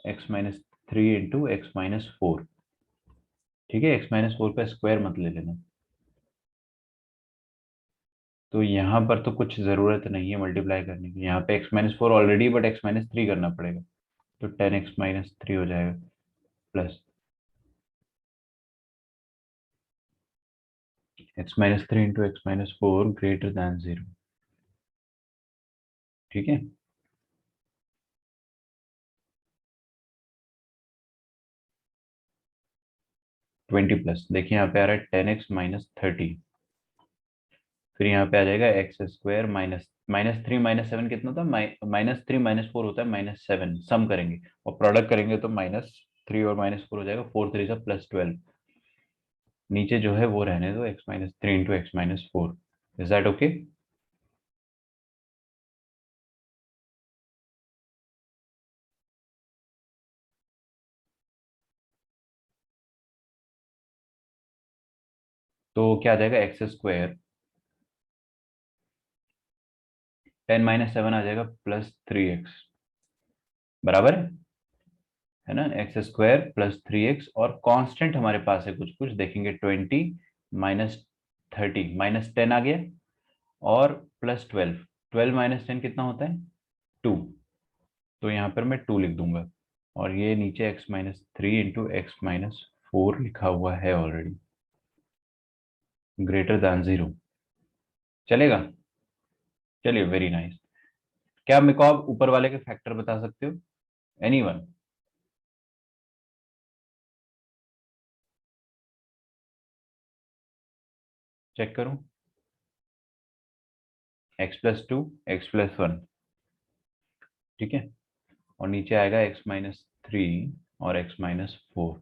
x-3 into x-4। ठीक है, x-4 का स्क्वायर मत ले लेना। तो यहाँ पर तो कुछ ज़रूरत नहीं है मल्टीप्लाई करने की, यहाँ पे x-4 ऑलरेडी, बट x-3 करना पड़ेगा, तो 10x-3 हो जाएगा, plus x-3 into x-4 greater than 0। ठीक है, ट्वेंटी प्लस, देखिए यहाँ पे आ रहा है 10x-30, फिर यहाँ पे आ जाएगा x² माइनस -3 - 7 कितना था, -3 - 4 होता है -7, सम करेंगे और प्रोडक्ट करेंगे तो -3 और -4 हो जाएगा, 4 3 सा +12, नीचे जो है वो रहने दो, x-3 into x-4। Is that okay? तो क्या आ जाएगा, x², 10 - 7 आ जाएगा +3x, बराबर है ना, x² +3x, और कांस्टेंट हमारे पास है कुछ कुछ देखेंगे, 20 -30 -10 आ गया, और +12, 12 - 10 कितना होता है, 2, तो यहाँ पर मैं 2 लिख दूंगा, और ये नीचे x-3 इंटू x-4 लिखा हुआ है ऑलरेडी, ग्रेटर दैन 0, चलेगा? चलिए, वेरी नाइस। क्या मेरे को आप ऊपर वाले के फैक्टर बता सकते हो, एनीवन? चेक करूं, x+2, x+1, ठीक है, और नीचे आएगा x-3 और x-4,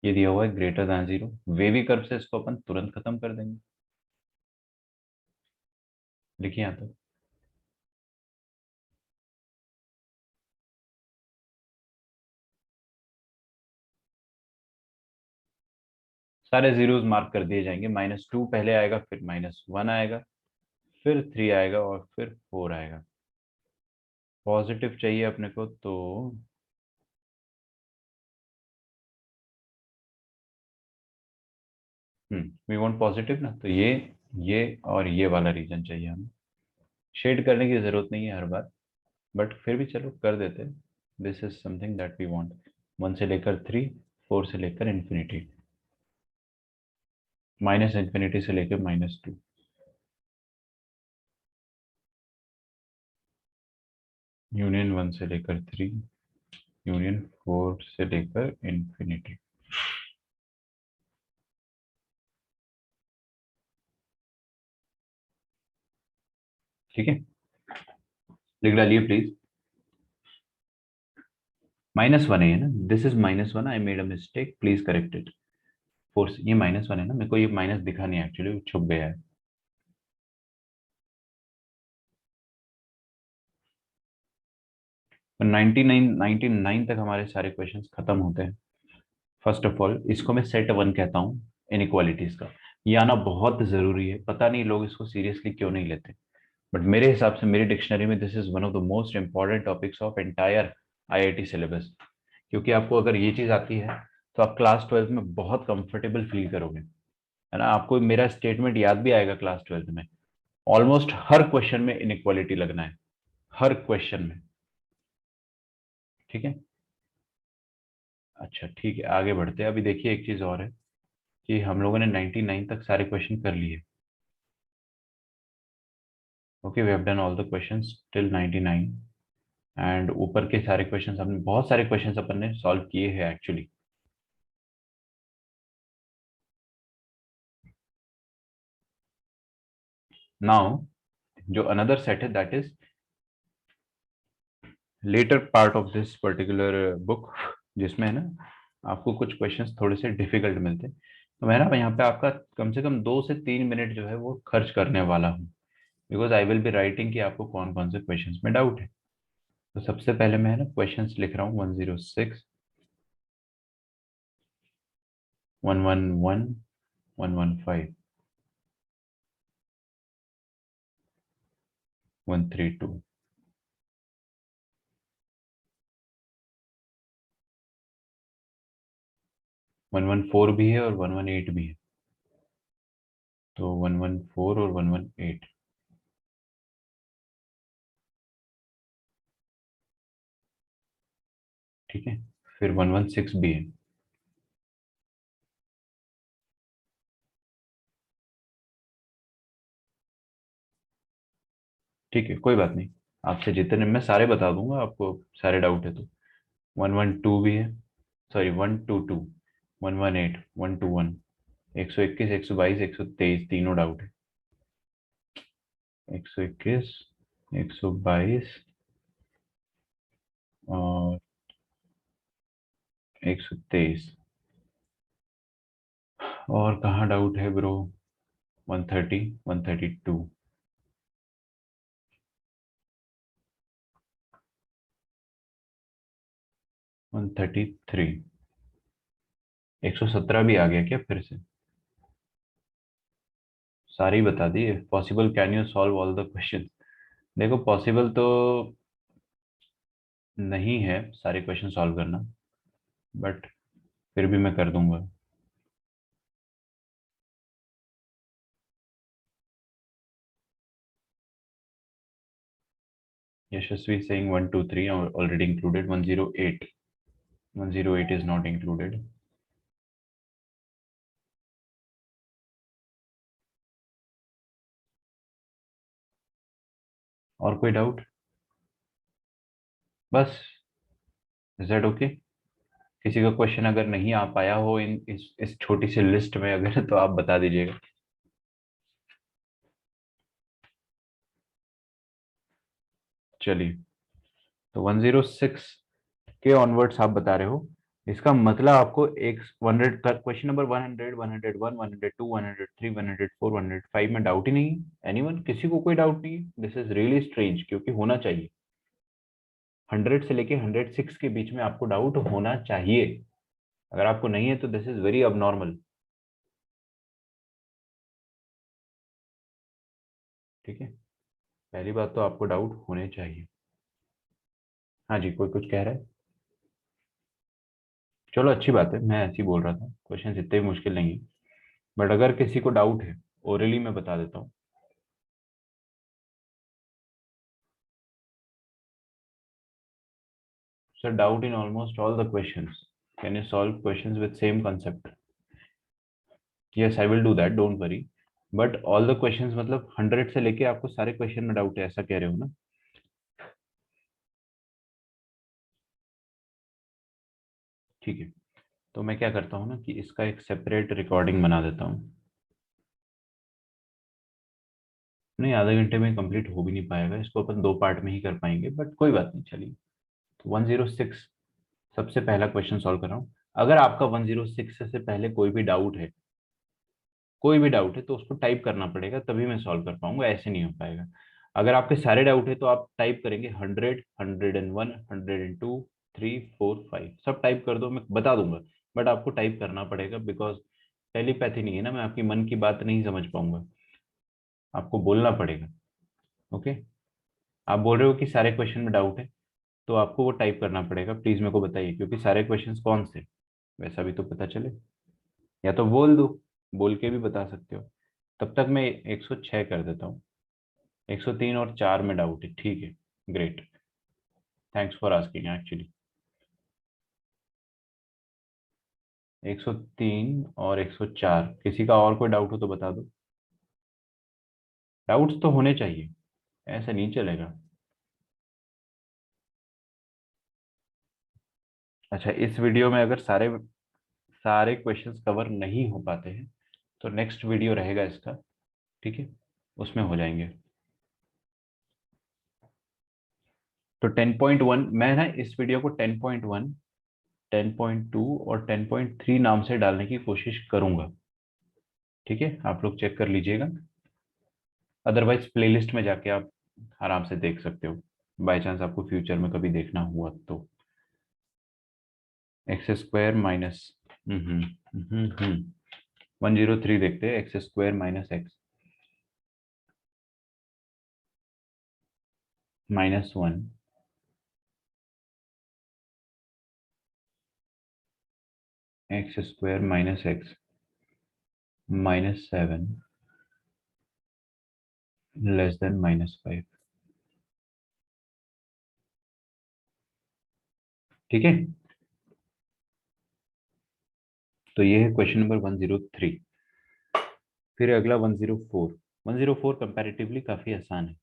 ये दिया हुआ है ग्रेटर दैन 0, वेवी कर्व से इसको अपन तुरंत खत्म कर देंगे, देखिए यहाँ तक। सारे जीरोस मार्क कर दिए जाएंगे, -2 पहले आएगा, फिर -1 आएगा, फिर 3 आएगा, और फिर 4 आएगा। पॉजिटिव चाहिए अपने को, तो वी वांट पॉजिटिव ना, तो ये और ये वाला रीजन चाहिए हमें, शेड करने की जरूरत नहीं है हर बार, बट फिर भी चलो कर देते हैं। This is something that we want, 1 से लेकर 3, 4 से लेकर इन्फिनिटी, -∞ से लेकर -2, यूनियन 1 से लेकर 3, यूनियन 4 से लेकर इन्फिनिटी। ठीक है, लिख डालिए प्लीज। -1 है ना, this is -1, I made a mistake, please correct it. Force, ये -1 है ना, मेरे को ये माइनस दिखा नहीं, एक्चुअली छुप गया है। तो 99 तक हमारे सारे क्वेश्चंस खत्म होते हैं। फर्स्ट ऑफ ऑल इसको मैं सेट 1 कहता हूँ, इनइक्वालिटीज का, ये आना बहुत जरूरी है, पता नहीं लोग इसको सीरियसली क्यों नहीं लेते, बट मेरे हिसाब से मेरी डिक्शनरी में this is one of the most important topics of entire IIT syllabus, क्योंकि आपको अगर ये चीज आती है तो आप क्लास 12 में बहुत कंफर्टेबल फील करोगे, है ना, आपको मेरा स्टेटमेंट याद भी आएगा क्लास 12 में, ऑलमोस्ट हर क्वेश्चन में इनइक्वालिटी लगना है, हर क्वेश्चन में। ठीक है, अच्छा ठीक है, आगे बढ़ते हैं। अभी देखिए एक चीज और है कि हम लोगों ने 99 तक सारे क्वेश्चन कर लिए, okay, we have done all the questions till 99, and ऊपर के सारे क्वेश्चंस हमने, बहुत सारे क्वेश्चंस अपन ने सॉल्व किए हैं एक्चुअली। नाउ जो अनदर सेट है, that is later part of this particular book, जिसमें है ना आपको कुछ क्वेश्चंस थोड़े से डिफिकल्ट मिलते हैं, तो मैं ना यहाँ पे आपका कम से कम 2 से 3 मिनट जो है वो खर्च करने वाला हूँ, because I will be writing कि आपको कौन कौन से क्वेश्चंस में डाउट है। तो सबसे पहले मैं है ना क्वेश्चंस लिख रहा हूँ, 106, 111, 115, 132, 114 भी है और 118 भी है। तो 114 और 118। ठीक है, फिर 116 भी है। ठीक है, कोई बात नहीं, आपसे जितने मैं सारे बता दूंगा आपको, सारे डाउट है तो। 112 भी है, सॉरी 122, 118, 121, 121, 122, 123, तीनों डाउट है। 121, 122 और 123। और कहाँ डाउट है ब्रो? 130, 132, 133, 117 भी आ गया क्या फिर से? सारे ही बता दिए। Possible, can you solve all the question? देखो पॉसिबल तो नहीं है सारे क्वेश्चन सॉल्व करना, बट फिर भी मैं कर दूंगा। यशस्वी saying 123 are already included, 108, 108 is not included। और कोई डाउट? बस, इज दैट ओके? किसी का क्वेश्चन अगर नहीं आ पाया हो इन इस छोटी सी लिस्ट में अगर तो आप बता दीजिएगा। चलिए, तो 106 के ऑनवर्ड्स आप बता रहे हो, इसका मतलब आपको एक 100 का क्वेश्चन नंबर 100, 101, 102, 103, 104, 105 में डाउट ही नहीं है। एनीवन, किसी को कोई डाउट नहीं है? दिस इज रियली स्ट्रेंज, क्योंकि होना चाहिए। 100 से लेके 106 के बीच में आपको डाउट होना चाहिए। अगर आपको नहीं है तो दिस इज वेरी अबनॉर्मल। ठीक है, पहली बात तो आपको डाउट होने चाहिए। हाँ जी, कोई कुछ कह रहा है? चलो अच्छी बात है, मैं ऐसे ही बोल रहा था, क्वेश्चन इतने भी मुश्किल नहीं है। बट अगर किसी को डाउट है, ओरली मैं बता देता हूँ। Sir, doubt in almost all the questions, can you solve questions with same concept? Yes, I will do that, don't worry. But all the questions मतलब 100 से लेके आपको सारे क्वेश्चन में डाउट है, ऐसा कह रहे हो ना? ठीक है, तो मैं क्या करता हूँ ना कि इसका एक सेपरेट रिकॉर्डिंग बना देता हूँ। नहीं, आधे घंटे में कंप्लीट हो भी नहीं पाएगा, इसको अपन 2 पार्ट में ही कर पाएंगे, बट कोई बात नहीं, चलिए। तो 106 सबसे पहला क्वेश्चन सॉल्व कर रहा हूँ। अगर आपका 106 से पहले कोई भी डाउट है, कोई भी डाउट है, तो उसको टाइप करना पड़ेगा, तभी मैं सॉल्व कर पाऊंगा, ऐसे नहीं हो पाएगा। अगर आपके सारे डाउट है तो आप टाइप करेंगे 100, 101, 102, 3, 4, 5, सब टाइप कर दो, मैं बता दूंगा। बट आपको टाइप करना पड़ेगा, बिकॉज टेलीपैथी नहीं है ना, मैं आपकी मन की बात नहीं समझ पाऊंगा, आपको बोलना पड़ेगा। ओके, आप बोल रहे हो कि सारे क्वेश्चन में डाउट है, तो आपको वो टाइप करना पड़ेगा, प्लीज मेरे को बताइए, क्योंकि सारे क्वेश्चंस कौन से, वैसा भी तो पता चले। या तो बोल दो, बोल के भी बता सकते हो। तब तक मैं 106 कर देता हूँ। 103 और 4 में डाउट है, ठीक है, great, thanks for asking actually. 103 और 104, किसी का और कोई डाउट हो तो बता दो। डाउट्स तो होने चाहिए, ऐसा नहीं चलेगा। अच्छा, इस वीडियो में अगर सारे सारे क्वेश्चंस कवर नहीं हो पाते हैं तो नेक्स्ट वीडियो रहेगा इसका, ठीक है, उसमें हो जाएंगे। तो 10.1 मैं ना इस वीडियो को 10.1, 10.2 और 10.3 नाम से डालने की कोशिश करूंगा। ठीक है, आप लोग चेक कर लीजिएगा, अदरवाइज प्लेलिस्ट में जाके आप आराम से देख सकते हो, बाय चांस आपको फ्यूचर में कभी देखना हुआ तो। एक्स स्क्वायर माइनस 103 देखते हैं, x square minus x -1, x square minus x -7, less than -5। ठीक है, तो ये है क्वेश्चन नंबर 103। फिर अगला 104। 104 कंपैरेटिवली काफी आसान है।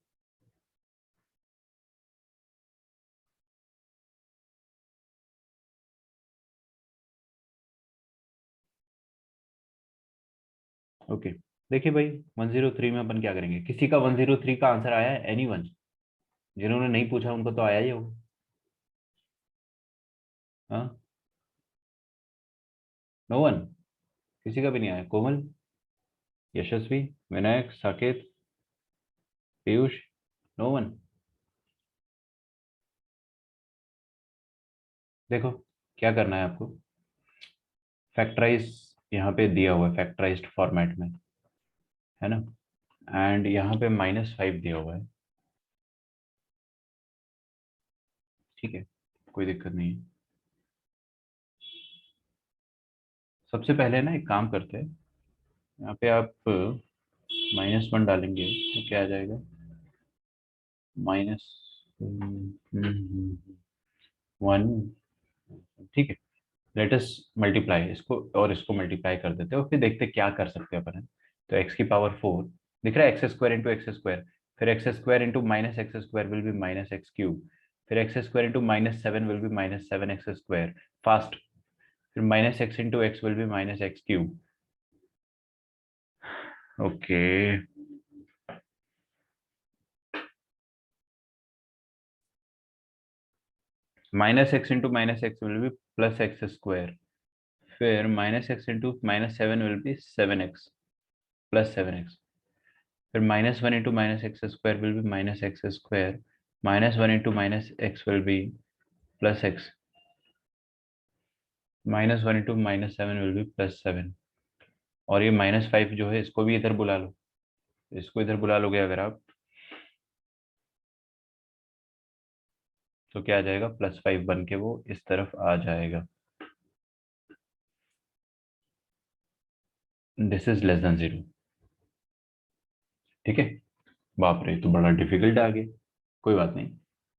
ओके, देखिए भाई 103 में अपन क्या करेंगे। किसी का 103 का आंसर आया है? एनीवन? जिन्होंने नहीं पूछा उनको तो आया ही होगा। हाँ, नो वन? किसी का भी नहीं आया? कोमल, यशस्वी, विनायक, साकेत, पीयूष, नो वन? देखो क्या करना है आपको। फैक्टराइज यहाँ पे दिया हुआ है, फैक्टराइज्ड फॉर्मेट में, है ना। एंड यहाँ पे -5 दिया हुआ है। ठीक है, कोई दिक्कत नहीं है। सबसे पहले ना एक काम करते हैं, यहाँ पे आप -1 डालेंगे तो क्या आ जाएगा? माइनस 1। ठीक है, लेट अस मल्टीप्लाई इसको और इसको मल्टीप्लाई कर देते हैं और फिर देखते हैं क्या कर सकते हैं अपन, है। तो x⁴ दिख रहा है, x² इंटू x², फिर x² into -x² will be -x³ फिर x² into -7 will be -7x²। Fast. फिर -x into x will be -x³। Okay, -x into -x will be +x²। फिर -x into -7 will be 7x +7x। फिर -1 into -x² will be -x²। -1 into -x will be +x। -1 into -7 will be +7। और ये -5 जो है इसको भी इधर बुला लो। इसको इधर बुला लोगे अगर आप, तो क्या आ जाएगा? +5 बन के वो इस तरफ आ जाएगा। This is less than 0। ठीक है। बाप रे, तो बड़ा डिफिकल्ट आ गया। कोई बात नहीं।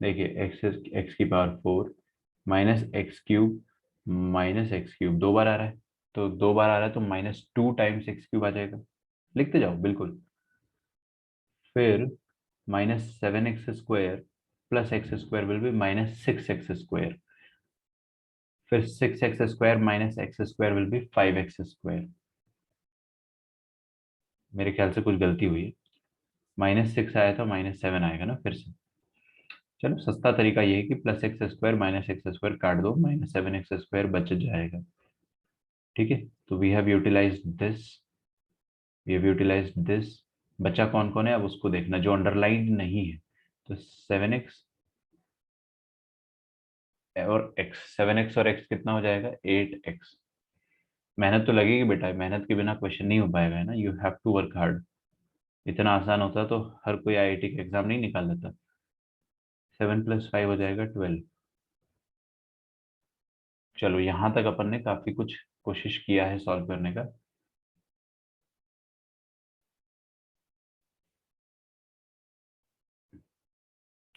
देखिए x⁴ -x³ -x³ 2 बार आ रहा है, तो 2 बार आ रहा है तो -2 टाइम्स x³ आ जाएगा। लिखते जाओ बिल्कुल। फिर -7x² +x² will be -6x²। फिर 6x² -x² will be 5x²। मेरे ख्याल से कुछ गलती हुई है। -6 आया था, -7 आएगा ना फिर से। चलो सस्ता तरीका ये है कि +x² -x² काट दो, -7x² बच जाएगा। ठीक है, तो वी हैव यूटिलाइज्ड दिस, बचा कौन कौन है अब उसको देखना, जो अंडरलाइन नहीं है। तो 7x और x, 7x और x कितना हो जाएगा? 8x। मेहनत तो लगेगी बेटा, मेहनत के बिना क्वेश्चन नहीं हो पाएगा, है ना। You have to work hard. इतना आसान होता तो हर कोई आईआईटी का एग्जाम नहीं निकाल लेता। 7 + 5 हो जाएगा 12। चलो यहाँ तक अपन ने काफी कुछ कोशिश किया है सॉल्व करने का।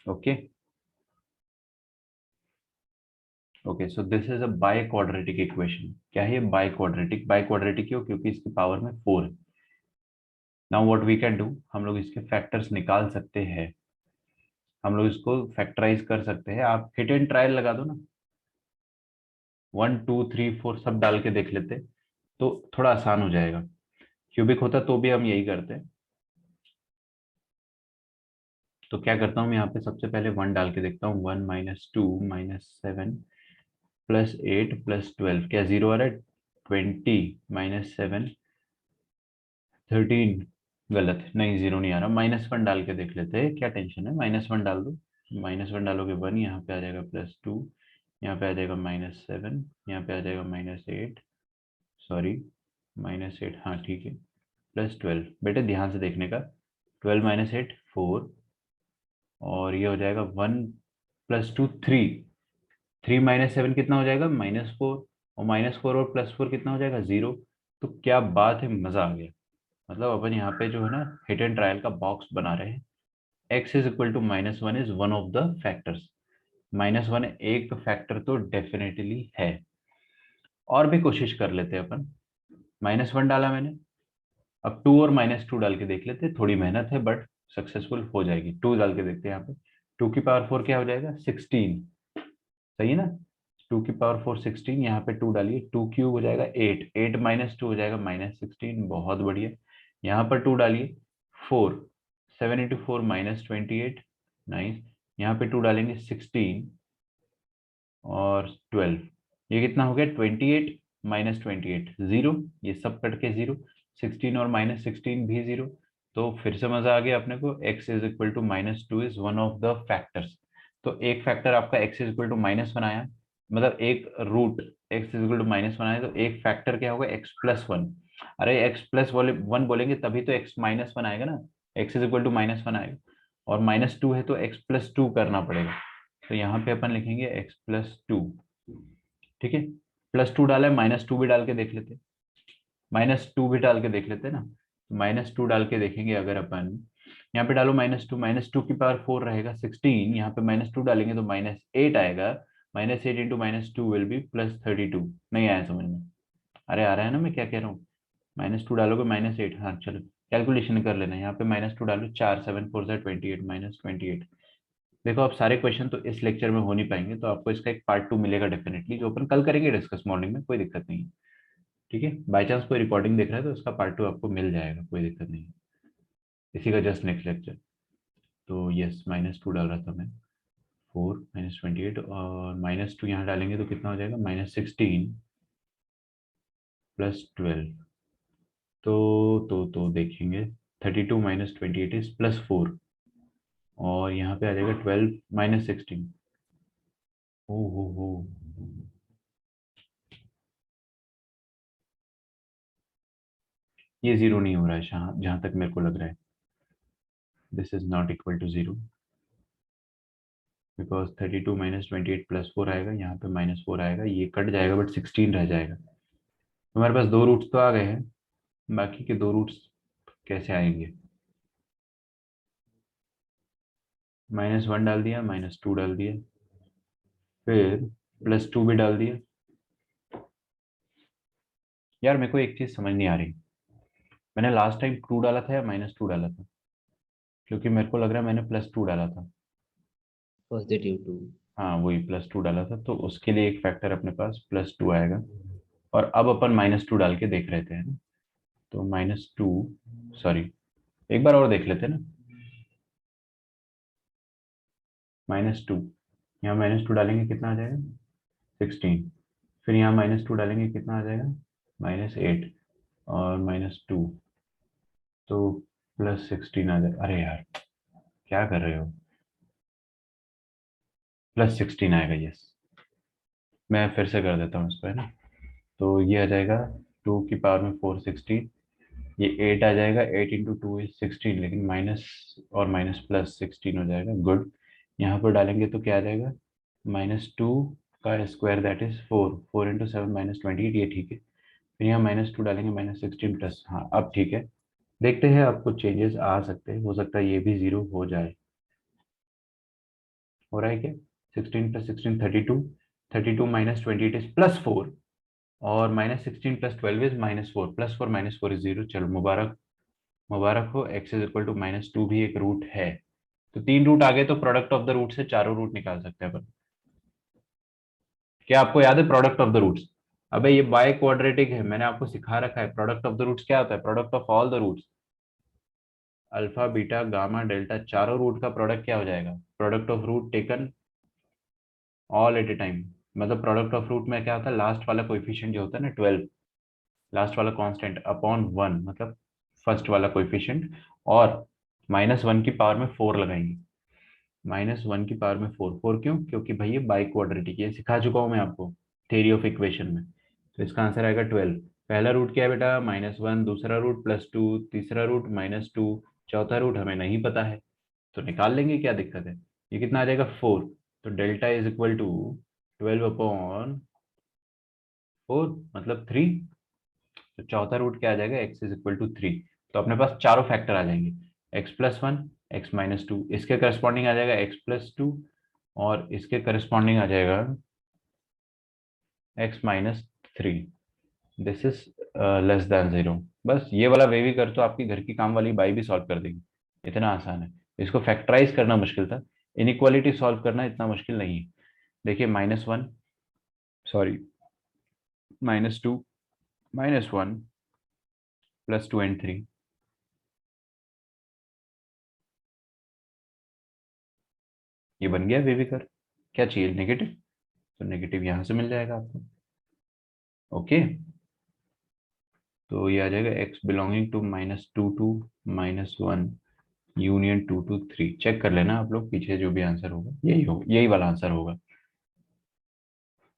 Okay okay, so this is a by quadratic equation. क्या है? By quadratic. बाई क्वाड्रेटिक क्यों? क्योंकि इसकी पावर में 4 है। Now what we can do, हम लोग इसके फैक्टर्स निकाल सकते हैं। हम लोग इसको फैक्टराइज कर सकते हैं। आप हिट एंड ट्रायल लगा दो ना, 1 2 3 4 सब डाल के देख लेते, तो थोड़ा आसान हो जाएगा। क्यूबिक होता तो भी हम यही करते। तो क्या करता हूँ मैं यहाँ पे, सबसे पहले 1 डाल के देखता हूँ। 1 -2 -7 +8 +12, क्या 0 आ रहा है? 20 -7 13। गलत, नहीं 0 नहीं आ रहा। -1 डाल के देख लेते हैं, क्या टेंशन है। -1 डाल दो, -1 डालोगे 1, यहाँ पे आ जाएगा +2, यहाँ पे आ जाएगा -7, यहाँ पे आ जाएगा -8, सॉरी -8, हाँ ठीक है, +12। बेटे ध्यान से देखने का, 12 - 8 4, और ये हो जाएगा 1 +2 3, 3 -7 कितना हो जाएगा? -4, और -4 और +4 कितना हो जाएगा? 0। तो क्या बात है, मजा आ गया। मतलब अपन यहाँ पे जो है ना हिट एंड ट्रायल का बॉक्स बना रहे हैं। x is equal to -1 is one of the factors. -1 एक फैक्टर तो डेफिनेटली है। और भी कोशिश कर लेते हैं अपन। -1 डाला मैंने, अब 2 और -2 डाल के देख लेते हैं, थोड़ी मेहनत है बट सक्सेसफुल हो जाएगी। 2 डाल के देखते हैं यहाँ पे। 2 की पावर 4 क्या हो जाएगा, 16। सही है ना। 2 की पावर 4 16, यहाँ पे 2 डालिए, 2 क्यूब हो जाएगा 8, 8 -2 हो जाएगा -16, बहुत बढ़िया। यहाँ पर 2 डालिए, 4, 7 इंटू 4 -28, नाइस। यहाँ पे 2 डालेंगे 16 और 12, ये कितना हो गया 28 -28 जीरो, ये सब कट के जीरो, 16 और -16 भी जीरो। तो फिर से मजा आ गया अपने को। x is equal to -2 is one of the factors. तो एक फैक्टर आपका x इज इक्वल टू -1 आया, मतलब एक root x is equal to -1 आया, तो एक फैक्टर क्या होगा, x+1। अरे x+1 बोलेंगे तभी तो x -1 आएगा ना, x इज इक्वल टू -1 आएगा। और -2 है तो x+2 करना पड़ेगा। तो यहाँ पे अपन लिखेंगे x+2। ठीक है, +2 डाला है, -2 भी डाल के देख लेते, -2 भी डाल के देख लेते ना। -2 डाल के देखेंगे अगर अपन, यहाँ पे डालो -2 की पावर 4 रहेगा 16, यहाँ पे -2 डालेंगे तो -8 आएगा। -8 इंटू -2 विल बी +32। नहीं आया समझ में? अरे आ रहा है ना मैं क्या कह रहा हूँ। -2 डालोगे -8, हाँ चलो कैलकुलेशन कर लेना। यहाँ पे -2 डालो, 4 7 4 28 -28। देखो अब सारे क्वेश्चन तो इस लेक्चर में हो नहीं पाएंगे, तो आपको इसका एक पार्ट 2 मिलेगा डेफिनेटली, जो अपन कल करेंगे डिस्कस मॉर्निंग में, कोई दिक्कत नहीं है। ठीक है, बाई चांस कोई रिकॉर्डिंग देख रहा है तो उसका पार्ट 2 आपको मिल जाएगा, कोई दिक्कत नहीं है। इसी का जस्ट नेक्स्ट लेक्चर। तो यस, -2 डाल रहा था मैं, 4 -28 और -2 यहाँ डालेंगे तो कितना हो जाएगा, -16 +12। तो देखेंगे, 32 -28 इज +4, और यहाँ पे आ जाएगा 12 -16। ओ हो, ये जीरो नहीं हो रहा है जहाँ जहाँ तक मेरे को लग रहा है। This is not equal to zero, because 32 -28 +4 आएगा, यहाँ पे -4 आएगा, ये कट जाएगा बट 16 रह जाएगा। तो हमारे पास दो रूट्स तो आ गए हैं, बाकी के दो रूट्स कैसे आएंगे। -1 डाल दिया, -2 डाल दिया, फिर +2 भी डाल दिया। यार मेरे को एक चीज समझ नहीं आ रही, मैंने लास्ट टाइम 2 डाला था या -2 डाला था, क्योंकि मेरे को लग रहा है मैंने +2 डाला था। पॉजिटिव 2। हाँ वही +2 डाला था, तो उसके लिए एक फैक्टर अपने पास +2 आएगा। और अब अपन -2 डाल के देख रहे थे, है ना। तो -2, सॉरी एक बार और देख लेते हैं ना। -2, यहाँ -2 डालेंगे कितना आ जाएगा, 16। फिर यहाँ -2 डालेंगे कितना आ जाएगा, -8 और -2, तो +16 आ जाएगा। अरे यार क्या कर रहे हो, +16 आएगा, यस। मैं फिर से कर देता हूँ इसको, है ना। तो ये आ जाएगा 2 की पावर में 4 16, ये 8 आ जाएगा, 8 इंटू 2 इज 16, लेकिन माइनस और माइनस प्लस 16 हो जाएगा, गुड। यहाँ पर डालेंगे तो क्या आ जाएगा, -2 का स्क्वायर दैट इज 4, 4 इंटू 7 -28, ये ठीक है। फिर यहाँ -2 डालेंगे, -16 प्लस, हाँ अब ठीक है। देखते हैं अब कुछ चेंजेस आ सकते हैं, हो सकता है ये भी जीरो हो जाए। हो रहा है क्या, 16 + 16 32, 32 -28 इज +4, और -16 + 12 इज -4, +4 -4 इज जीरो। चलो मुबारक, मुबारक हो, x इज इक्वल टू -2 भी एक रूट है। तो 3 रूट आ गए, तो प्रोडक्ट ऑफ द रूट से चारों रूट निकाल सकते हैं अपन। क्या आपको याद है प्रोडक्ट ऑफ द रूट्स? अबे ये बाय क्वाड्रेटिक है, मैंने आपको सिखा रखा है। प्रोडक्ट ऑफ द रूट्स क्या होता है, product of all the roots, alpha beta gamma delta, चारों रूट का प्रोडक्ट क्या हो जाएगा, product of root taken all at a time. मतलब प्रोडक्ट ऑफ रूट में क्या होता है, लास्ट वाला कोएफिशिएंट जो होता है ना 12, लास्ट वाला कांस्टेंट अपॉन 1, मतलब फर्स्ट वाला कोएफिशिएंट, और -1 की पावर में 4 लगाएंगे। -1 की पावर में 4, 4 क्यों, क्योंकि भाई ये बाई क्वाड्रेटिक, ये सिखा चुका हूं मैं आपको थ्योरी ऑफ इक्वेशन में। तो इसका आंसर आएगा 12। पहला रूट क्या है बेटा, -1, दूसरा रूट +2, तीसरा रूट -2, चौथा रूट हमें नहीं पता है, तो निकाल लेंगे, क्या दिक्कत है। ये कितना आ जाएगा 4, तो डेल्टा इज इक्वल टू 12/4, मतलब 3। तो चौथा रूट क्या आ जाएगा, x इज इक्वल टू 3। तो अपने पास चारों फैक्टर आ जाएंगे, x+1, x-2, इसके करस्पॉन्डिंग आ जाएगा x+2, और इसके करस्पॉन्डिंग आ जाएगा x-3। This is less than 0। बस ये वाला वे भी कर तो आपकी घर की काम वाली बाई भी सॉल्व कर देगी। इतना आसान है। इसको फैक्टराइज करना मुश्किल था, इनइक्वालिटी सॉल्व करना इतना मुश्किल नहीं है। देखिए -1, सॉरी -2, -1, +2 and 3, ये बन गया वे भी कर। क्या चाहिए, नेगेटिव, तो नेगेटिव यहां से मिल जाएगा आपको। ओके, तो ये आ जाएगा x belonging to -2 to -1 union 2 to 3। Check कर लेना आप लोग, पीछे जो भी आंसर होगा यही होगा, यही वाला आंसर होगा।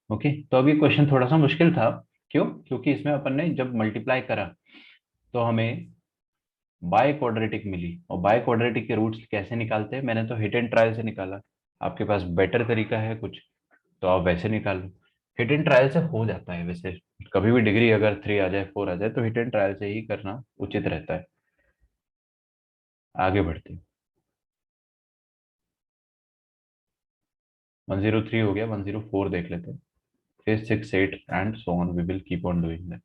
ओके, तो अभी क्वेश्चन थोड़ा सा मुश्किल था। क्यों? क्योंकि इसमें अपन ने जब मल्टीप्लाई करा तो हमें बाय क्वाड्रेटिक मिली, और बाय क्वाड्रेटिक के रूट्स कैसे निकालते हैं, मैंने तो हिट एंड ट्रायल से निकाला। आपके पास बेटर तरीका है कुछ तो आप वैसे निकाल लो। हिट एंड ट्रायल से हो जाता है वैसे, कभी भी डिग्री अगर 3 आ जाए 4 आ जाए तो हिट एंड ट्रायल से ही करना उचित रहता है। आगे बढ़ते हैं। 103 हो गया, 104 देख लेते हैं। फिर 6, 8 and so on, we will keep on doing that.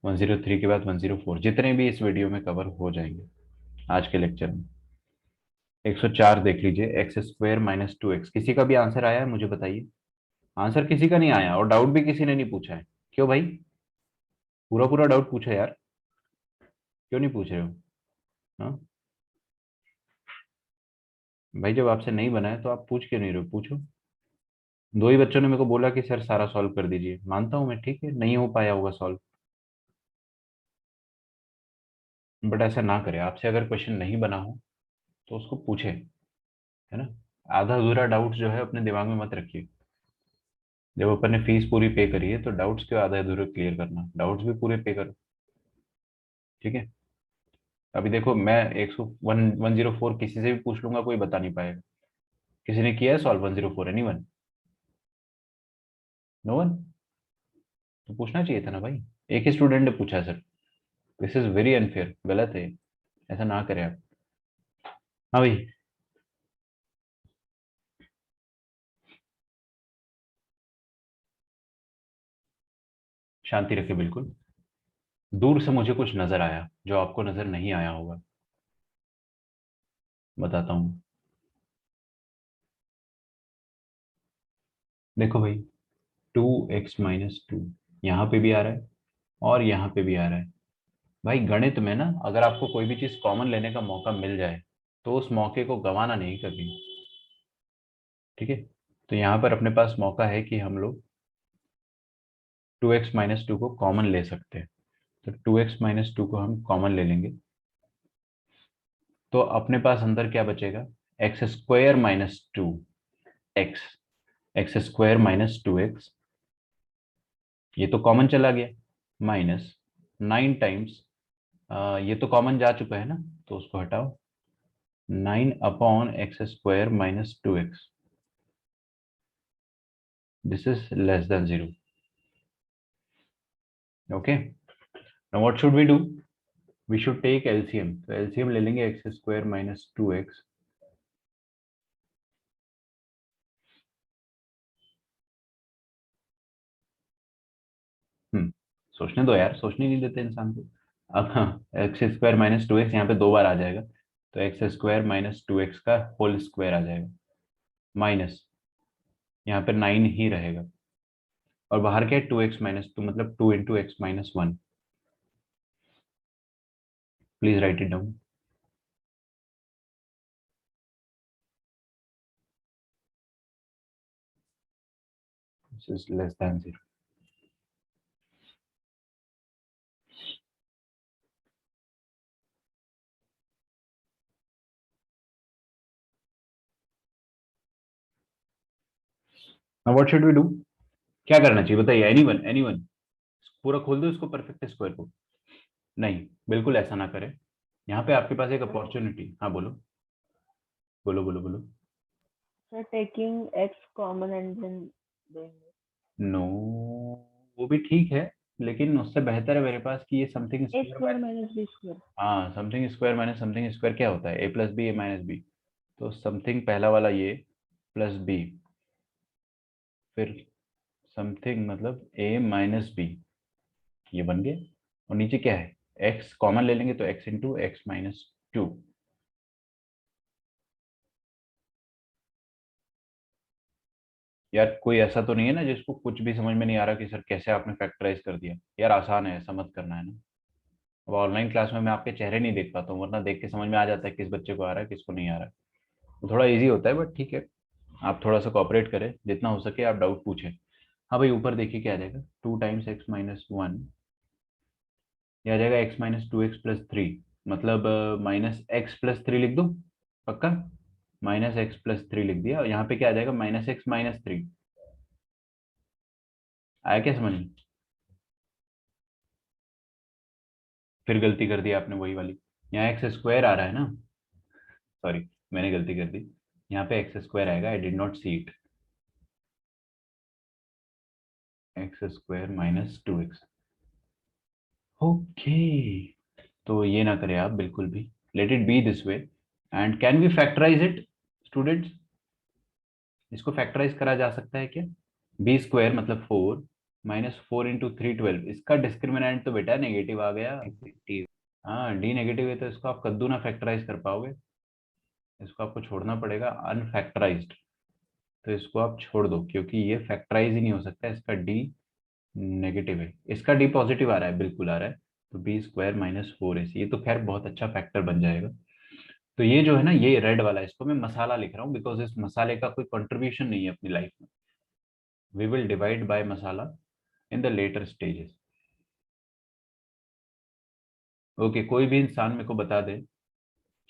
103 के बाद 104 जितने भी इस वीडियो में कवर हो जाएंगे आज के लेक्चर में। 104 देख लीजिए, x² - 2x। किसी का भी आंसर आया है मुझे बताइए। आंसर किसी का नहीं आया, और डाउट भी किसी ने नहीं पूछा है। क्यों भाई? पूरा पूरा डाउट पूछा यार, क्यों नहीं पूछ रहे हो? हाँ भाई, जब आपसे नहीं बना है तो आप पूछ क्यों नहीं रहे हो? पूछो। दो ही बच्चों ने मेरे को बोला कि सर सारा सॉल्व कर दीजिए, मानता हूँ मैं, ठीक है नहीं हो पाया होगा सॉल्व, बट ऐसा ना करें। आपसे अगर क्वेश्चन नहीं बना हो तो उसको पूछे, है ना। आधा अधूरा डाउट जो है अपने दिमाग में मत रखिए। जब अपन ने फीस पूरी पे करी है तो डाउट्स क्यों आधा अधूरे क्लियर करना, डाउट्स भी पूरे पे करो, ठीक है। अभी देखो, मैं 104 किसी से भी पूछ लूंगा, कोई बता नहीं पाएगा। किसी ने किया है सॉल्व 104? एनीवन? No one? तो पूछना चाहिए था ना भाई। एक ही स्टूडेंट ने पूछा है sir, this is very unfair, गलत है, ऐसा ना करें आप। हाँ भाई, शांति रखिए बिल्कुल। दूर से मुझे कुछ नजर आया जो आपको नजर नहीं आया होगा, बताता हूँ। देखो भाई, 2x - 2 यहाँ पे भी आ रहा है और यहाँ पे भी आ रहा है। भाई गणित में ना, अगर आपको कोई भी चीज कॉमन लेने का मौका मिल जाए तो उस मौके को गंवाना नहीं कभी, ठीक है। तो यहाँ पर अपने पास मौका है कि हम लोग 2x - 2 को कॉमन ले सकते हैं। तो 2x - 2 को हम कॉमन ले लेंगे तो अपने पास अंदर क्या बचेगा, x² - 2x, x² - 2x, ये तो कॉमन चला गया, माइनस 9 टाइम्स, ये तो कॉमन जा चुका है ना, तो उसको हटाओ, 9/x² - 2x, this is less than 0। Okay, now what should we do? We should take LCM. तो एलसीएम ले लेंगे, x² - 2x। सोचने दो यार, सोचने नहीं देते इंसान को। अब हाँ, x² - 2x यहाँ पे दो बार आ जाएगा, तो x² - 2x का होल स्क्वायर आ जाएगा, माइनस यहाँ पे 9 ही रहेगा, और बाहर क्या है, 2x - 2, मतलब 2 × x - 1। Please write it down. This is less than 0। Now what should we do? क्या करना चाहिए बताइए, एनीवन, एनीवन? पूरा खोल दो इसको, परफेक्ट स्क्वायर को? नहीं, बिल्कुल ऐसा ना करें। यहाँ पे आपके पास एक अपॉर्चुनिटी, हाँ बोलो, बोलो बोलो बोलो। So taking x common and then doing it. No, वो भी ठीक है, लेकिन उससे बेहतर है मेरे पास कि ये something A square square minus B square. हाँ, something square minus something square क्या होता है? A plus B, A minus B. तो समथिंग पहला वाला ये प्लस बी, फिर समथिंग मतलब ए माइनस बी, ये बन गया। और नीचे क्या है? एक्स कॉमन ले लेंगे तो x into x minus to. यार कोई ऐसा तो नहीं है ना जिसको कुछ भी समझ में नहीं आ रहा कि सर कैसे आपने फैक्टराइज कर दिया? यार आसान है, ऐसा मत करना है ना। अब ऑनलाइन क्लास में मैं आपके चेहरे नहीं देख पाता हूँ, वरना देख के समझ में आ जाता है किस बच्चे को आ रहा है किसको नहीं आ रहा है। तो थोड़ा इजी होता है, बट ठीक है, आप थोड़ा सा कोऑपरेट करें, जितना हो सके आप डाउट पूछें। हाँ भाई, ऊपर देखिए क्या आ जाएगा, 2 टाइम्स x माइनस 1, यह आ जाएगा x-2x+3, मतलब -x+3 लिख दूं? पक्का? -x+3 लिख दिया, और यहाँ पे क्या आ जाएगा, -x-3। आया क्या समझ में? फिर गलती कर दी आपने वही वाली, यहाँ एक्स स्क्वायर आ रहा है ना, सॉरी मैंने गलती कर दी, यहाँ पे एक्स स्क्वायर आएगा, I did not see it. x² - 2x। Okay, तो ये ना करें आप बिल्कुल भी, let it be this way. And can we factorize it students? इसको फैक्टराइज करा जा सकता है क्या? बी स्क्वायर मतलब 4 -4 × 3 12, इसका डिस्क्रिमिनेंट तो बेटा नेगेटिव आ गया। नेगेटिव। हाँ, डी नेगेटिव है तो इसको आप कद्दू ना फैक्टराइज कर पाओगे, इसको आपको छोड़ना पड़ेगा अनफैक्टराइज्ड। तो इसको आप छोड़ दो, क्योंकि ये फैक्टराइज ही नहीं हो सकता, इसका डी नेगेटिव है, इसका डी पॉजिटिव आ रहा है, बिल्कुल आ रहा है। तो b² - 4ac, ये तो खैर बहुत अच्छा फैक्टर बन जाएगा। तो ये जो है ना, ये रेड वाला, इसको मैं मसाला लिख रहा हूँ, बिकॉज इस मसाले का कोई कंट्रीब्यूशन नहीं है अपनी लाइफ में। We will divide by masala in the later stages. Okay, कोई भी इंसान मेरे को बता दे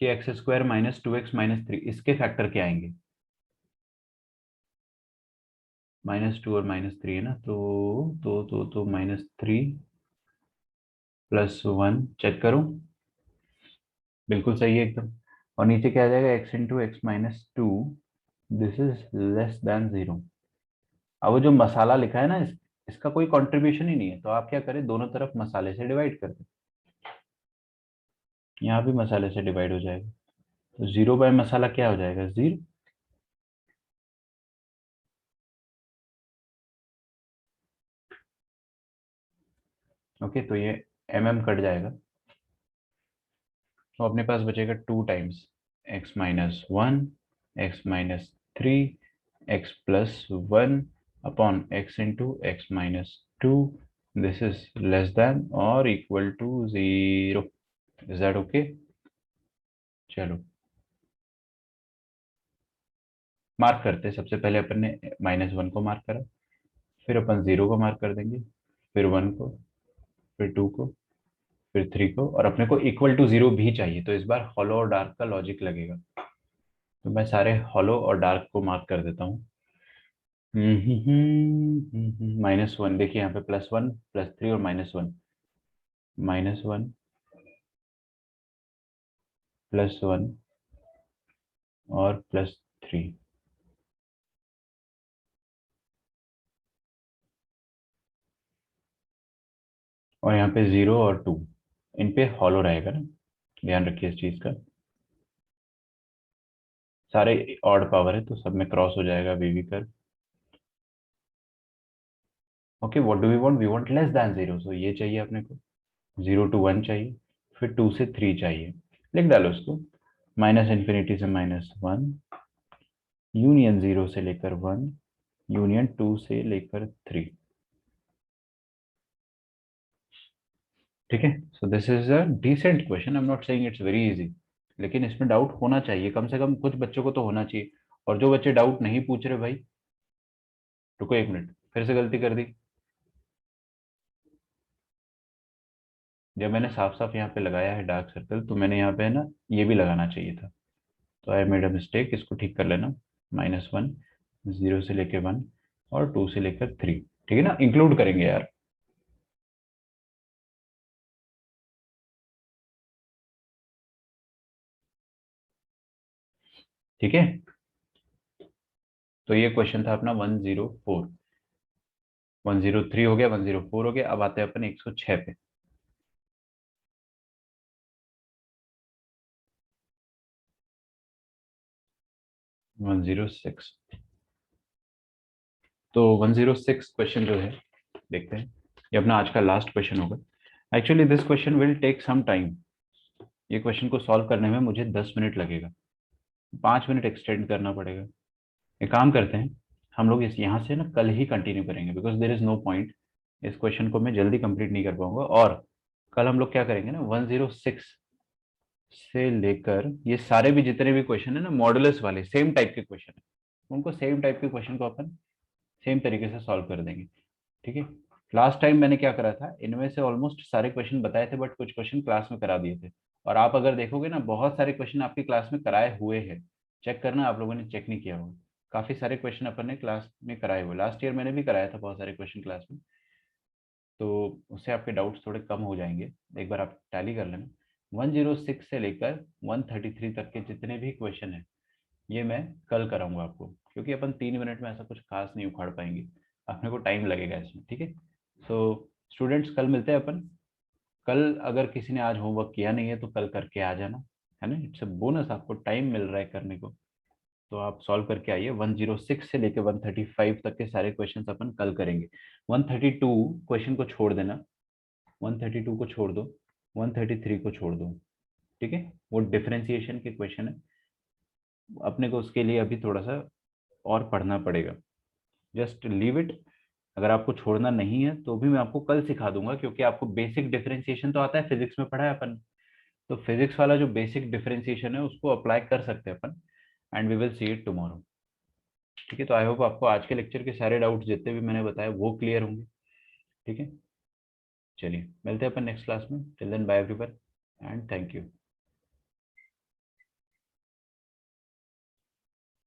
कि x² - 2x - 3 इसके फैक्टर क्या आएंगे? -2 और -3 है ना, तो -3 + 1 चेक करूं, बिल्कुल सही है एकदम। और नीचे क्या आ जाएगा, x × x - 2, this is less than 0। अब वो जो मसाला लिखा है ना, इसका कोई कंट्रीब्यूशन ही नहीं है, तो आप क्या करें, दोनों तरफ मसाले से डिवाइड कर दें। यहाँ भी मसाले से डिवाइड हो जाएगा, तो 0/मसाला क्या हो जाएगा, 0। ओके, तो ये कट जाएगा, तो अपने पास बचेगा 2 times x - 1, x - 3, x+1 upon x × x - 2, this is less than और equal to 0। Is that okay? चलो मार्क करते हैं, सबसे पहले अपन ने -1 को मार्क करा, फिर अपन 0 को मार्क कर देंगे, फिर 1 को, फिर 2 को, फिर 3 को, और अपने को इक्वल टू 0 भी चाहिए, तो इस बार हॉलो और डार्क का लॉजिक लगेगा। तो मैं सारे हॉलो और डार्क को मार्क कर देता हूँ। -1 देखिए, यहाँ पे +1 +3 और -1, -1 +1 और +3। और यहाँ पे 0 और 2, इन पे हॉलो रहेगा ना, ध्यान रखिए इस चीज का। सारे ऑड पावर है तो सब में क्रॉस हो जाएगा वीवी कर। Okay, what do we want? We want less than 0, so ये चाहिए अपने को, 0 to 1 चाहिए, फिर 2 से 3 चाहिए। लिख डालो इसको, -∞ से -1, यूनियन 0 से लेकर 1, यूनियन 2 से लेकर 3। ठीक है, so this is a decent question, I am not saying it's very easy, लेकिन इसमें डाउट होना चाहिए, कम से कम कुछ बच्चों को तो होना चाहिए। और जो बच्चे डाउट नहीं पूछ रहे भाई, रुको 1 मिनट, फिर से गलती कर दी। जब मैंने साफ साफ यहाँ पे लगाया है डार्क सर्कल, तो मैंने यहाँ पे है ना ये भी लगाना चाहिए था, तो आई मेड अ मिस्टेक, इसको ठीक कर लेना। -1, 0 से लेकर 1 और 2 से लेकर 3, ठीक है ना, इंक्लूड करेंगे यार। ठीक है, तो ये क्वेश्चन था अपना 104। 103 हो गया, 104 हो गया। अब आते हैं अपन 106 पे। One zero six. तो 106 क्वेश्चन जो है देखते हैं, ये अपना आज का लास्ट क्वेश्चन होगा। Actually this question will take some time. ये क्वेश्चन को सॉल्व करने में मुझे 10 मिनट लगेगा, 5 मिनट एक्सटेंड करना पड़ेगा। एक काम करते हैं, हम लोग इस यहाँ से ना कल ही कंटिन्यू करेंगे, because there is no point, इस क्वेश्चन को मैं जल्दी कंप्लीट नहीं कर पाऊंगा। और कल हम लोग क्या करेंगे ना, 106 से लेकर ये सारे भी जितने भी क्वेश्चन है ना मॉडुलस वाले, सेम टाइप के क्वेश्चन है, उनको सेम टाइप के क्वेश्चन को अपन सेम तरीके से सॉल्व कर देंगे। ठीक है। लास्ट टाइम मैंने क्या करा था, इनमें से ऑलमोस्ट सारे क्वेश्चन बताए थे, बट कुछ क्वेश्चन क्लास में करा दिए थे। और आप अगर देखोगे ना, बहुत सारे क्वेश्चन आपकी क्लास में कराए हुए हैं। चेक करना, आप लोगों ने चेक नहीं किया होगा। काफी सारे क्वेश्चन अपन ने क्लास में कराए हुए, लास्ट ईयर मैंने भी कराया था बहुत सारे क्वेश्चन क्लास में। तो उससे आपके डाउट्स थोड़े कम हो जाएंगे। एक बार आप टैली कर लेना। 106 से लेकर 133 तक के जितने भी क्वेश्चन है, ये मैं कल कराऊंगा आपको, क्योंकि अपन 3 मिनट में ऐसा कुछ खास नहीं उखाड़ पाएंगे, अपने को टाइम लगेगा इसमें। ठीक है। सो स्टूडेंट्स, कल मिलते हैं अपन। कल अगर किसी ने आज होमवर्क किया नहीं है तो कल करके आ जाना, है ना। इट्स अ बोनस, आपको टाइम मिल रहा है करने को, तो आप सॉल्व करके आइए। 106 से लेकर 135 तक के सारे क्वेश्चंस अपन कल करेंगे। 132 क्वेश्चन को छोड़ देना, 132 को छोड़ दो, 133 को छोड़ दो। ठीक है। वो डिफरेंशिएशन के क्वेश्चन है, अपने को उसके लिए अभी थोड़ा सा और पढ़ना पड़ेगा। Just leave it. अगर आपको छोड़ना नहीं है तो भी मैं आपको कल सिखा दूंगा, क्योंकि आपको बेसिक डिफरेंशिएशन तो आता है, फिजिक्स में पढ़ा है अपन। तो फिजिक्स वाला जो बेसिक डिफरेंशिएशन है उसको अप्लाई कर सकते हैं अपन, and we will see it tomorrow. ठीक है। तो आई होप आपको आज के लेक्चर के सारे डाउट्स जितने भी मैंने बताए वो क्लियर होंगे। ठीक है। चलिए मिलते हैं अपन नेक्स्ट क्लास में। Till then bye everyone, and thank you.